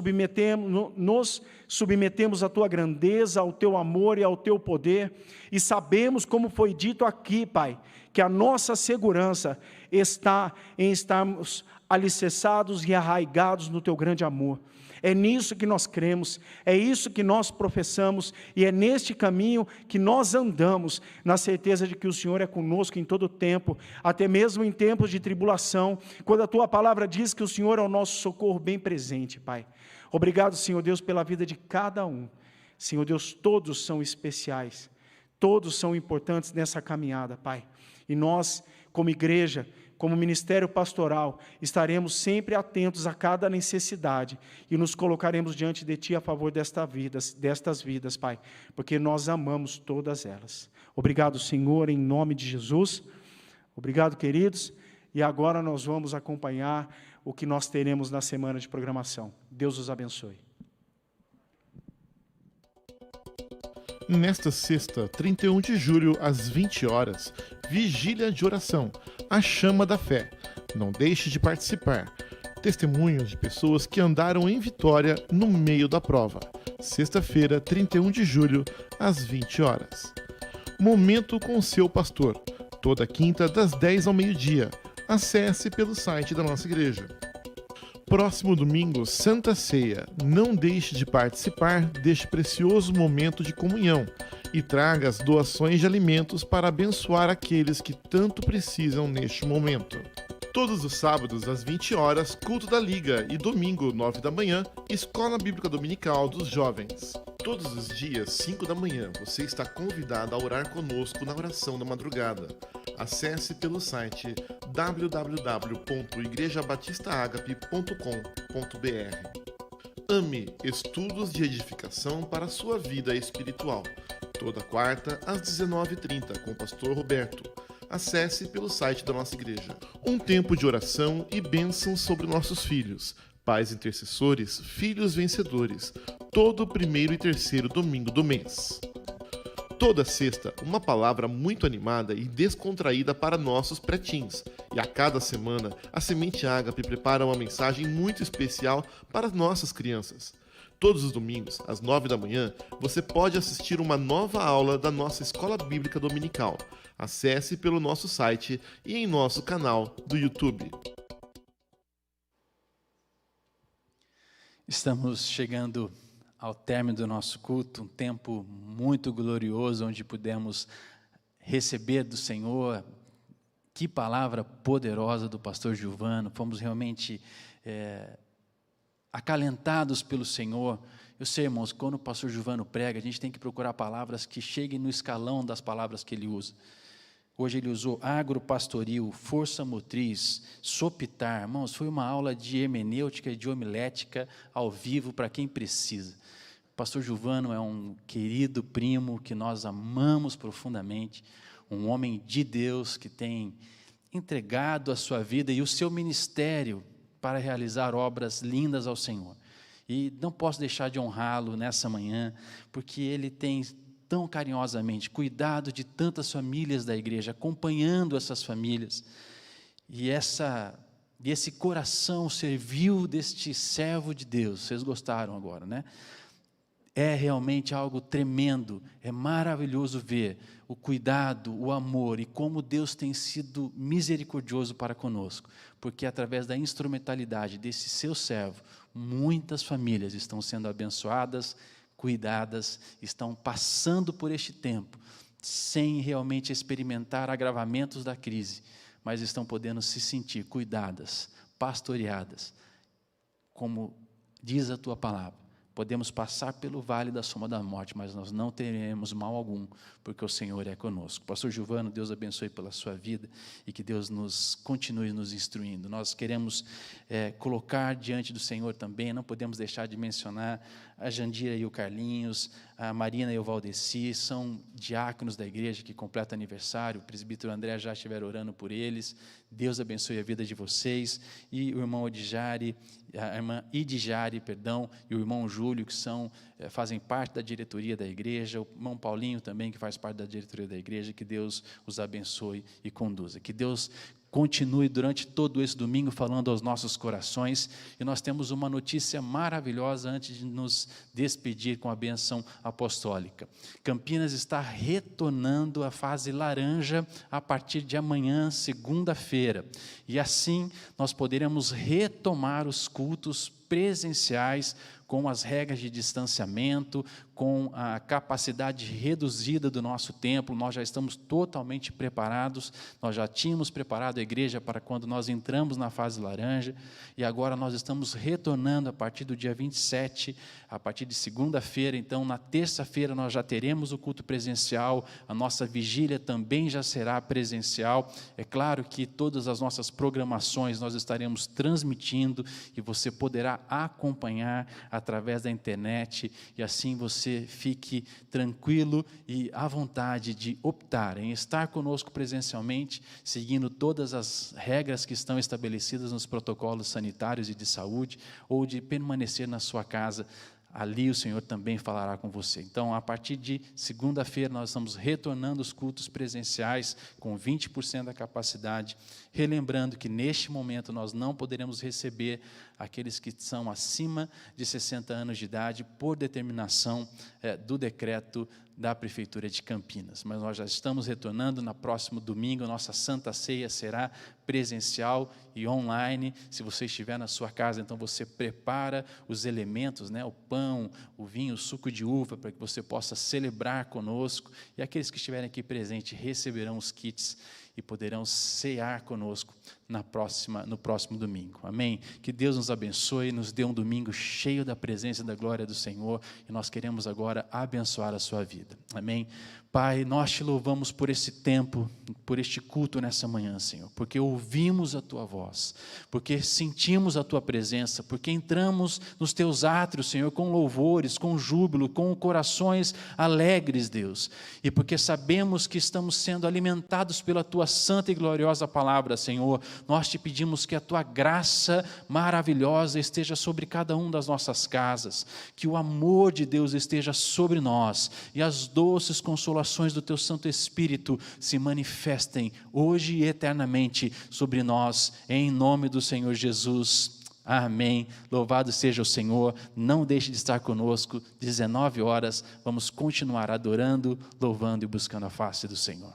nos submetemos à Tua grandeza, ao Teu amor e ao Teu poder, e sabemos, como foi dito aqui, Pai, que a nossa segurança está em estarmos alicerçados e arraigados no Teu grande amor. É nisso que nós cremos, é isso que nós professamos, e é neste caminho que nós andamos, na certeza de que o Senhor é conosco em todo o tempo, até mesmo em tempos de tribulação, quando a Tua palavra diz que o Senhor é o nosso socorro bem presente, Pai. Obrigado, Senhor Deus, pela vida de cada um. Senhor Deus, todos são especiais, todos são importantes nessa caminhada, Pai. E nós, como igreja, como ministério pastoral, estaremos sempre atentos a cada necessidade e nos colocaremos diante de Ti a favor destas vidas, Pai, porque nós amamos todas elas. Obrigado, Senhor, em nome de Jesus. Obrigado, queridos. E agora nós vamos acompanhar o que nós teremos na semana de programação. Deus os abençoe. Nesta sexta, 31 de julho, às 20 horas, vigília de oração, a chama da fé. Não deixe de participar. Testemunhos de pessoas que andaram em vitória no meio da prova. Sexta-feira, 31 de julho, às 20 horas. Momento com o seu pastor. Toda quinta, das 10 ao meio-dia. Acesse pelo site da nossa igreja. Próximo domingo, Santa Ceia. Não deixe de participar deste precioso momento de comunhão e traga as doações de alimentos para abençoar aqueles que tanto precisam neste momento. Todos os sábados, às 20 horas, culto da Liga e domingo, 9 da manhã, Escola Bíblica Dominical dos Jovens. Todos os dias, 5 da manhã, você está convidado a orar conosco na oração da madrugada. Acesse pelo site www.igrejabatistagape.com.br. AME Estudos de Edificação para a sua vida espiritual. Toda quarta, às 19h30, com o pastor Roberto. Acesse pelo site da nossa igreja. Um tempo de oração e bênçãos sobre nossos filhos. Pais intercessores, filhos vencedores. Todo primeiro e terceiro domingo do mês. Toda sexta, uma palavra muito animada e descontraída para nossos pretinhos. E a cada semana, a Semente Ágape prepara uma mensagem muito especial para nossas crianças. Todos os domingos, às 9 da manhã, você pode assistir uma nova aula da nossa Escola Bíblica Dominical. Acesse pelo nosso site e em nosso canal do YouTube. Estamos chegando ao término do nosso culto, um tempo muito glorioso, onde pudemos receber do Senhor. Que palavra poderosa do pastor Giovano, fomos realmente acalentados pelo Senhor. Eu sei, irmãos, quando o pastor Giovano prega, a gente tem que procurar palavras que cheguem no escalão das palavras que ele usa. Hoje ele usou agropastoril, força motriz, sopitar. Irmãos, foi uma aula de hermenêutica e de homilética ao vivo para quem precisa. O pastor Giovano é um querido primo que nós amamos profundamente, um homem de Deus que tem entregado a sua vida e o seu ministério para realizar obras lindas ao Senhor. E não posso deixar de honrá-lo nessa manhã, porque ele tem tão carinhosamente cuidado de tantas famílias da igreja, acompanhando essas famílias, e esse coração servil deste servo de Deus. Vocês gostaram agora, né? É realmente algo tremendo, é maravilhoso ver o cuidado, o amor e como Deus tem sido misericordioso para conosco, porque através da instrumentalidade desse seu servo, muitas famílias estão sendo abençoadas, cuidadas, estão passando por este tempo, sem realmente experimentar agravamentos da crise, mas estão podendo se sentir cuidadas, pastoreadas, como diz a tua palavra. Podemos passar pelo vale da sombra da morte, mas nós não teremos mal algum, porque o Senhor é conosco. Pastor Giovano, Deus abençoe pela sua vida e que Deus continue nos instruindo. Nós queremos colocar diante do Senhor também, não podemos deixar de mencionar a Jandira e o Carlinhos, a Marina e o Valdeci, são diáconos da igreja que completam aniversário. O presbítero André já estiver orando por eles. Deus abençoe a vida de vocês. E o irmão Odijari, a irmã Idijari, e o irmão Júlio, que fazem parte da diretoria da igreja, o irmão Paulinho também, que faz parte da diretoria da igreja. Que Deus os abençoe e conduza. Que Deus continue durante todo esse domingo falando aos nossos corações. E nós temos uma notícia maravilhosa antes de nos despedir com a bênção apostólica. Campinas está retornando à fase laranja a partir de amanhã, segunda-feira. E assim nós poderemos retomar os cultos presenciais com as regras de distanciamento, com a capacidade reduzida do nosso templo, nós já estamos totalmente preparados, nós já tínhamos preparado a igreja para quando nós entramos na fase laranja, e agora nós estamos retornando a partir do dia 27, a partir de segunda-feira. Então, na terça-feira nós já teremos o culto presencial, a nossa vigília também já será presencial. É claro que todas as nossas programações nós estaremos transmitindo, e você poderá acompanhar através da internet, e assim você fique tranquilo e à vontade de optar em estar conosco presencialmente, seguindo todas as regras que estão estabelecidas nos protocolos sanitários e de saúde, ou de permanecer na sua casa. Ali o Senhor também falará com você. Então, a partir de segunda-feira, nós estamos retornando os cultos presenciais com 20% da capacidade, relembrando que neste momento nós não poderemos receber aqueles que são acima de 60 anos de idade, por determinação do decreto da Prefeitura de Campinas. Mas nós já estamos retornando. No próximo domingo, nossa Santa Ceia será presencial e online. Se você estiver na sua casa, então você prepara os elementos, o pão, o vinho, o suco de uva, para que você possa celebrar conosco, e aqueles que estiverem aqui presentes receberão os kits e poderão cear conosco no próximo domingo. Amém? Que Deus nos abençoe, nos dê um domingo cheio da presença e da glória do Senhor, e nós queremos agora abençoar a sua vida. Amém? Pai, nós te louvamos por esse tempo, por este culto nessa manhã, Senhor, porque ouvimos a Tua voz, porque sentimos a Tua presença, porque entramos nos Teus átrios, Senhor, com louvores, com júbilo, com corações alegres, Deus, e porque sabemos que estamos sendo alimentados pela Tua santa e gloriosa palavra, Senhor. Nós te pedimos que a Tua graça maravilhosa esteja sobre cada um das nossas casas, que o amor de Deus esteja sobre nós, e as doces consolações do Teu Santo Espírito se manifestem hoje e eternamente sobre nós, em nome do Senhor Jesus. Amém. Louvado seja o Senhor. Não deixe de estar conosco. 19 horas, vamos continuar adorando, louvando e buscando a face do Senhor.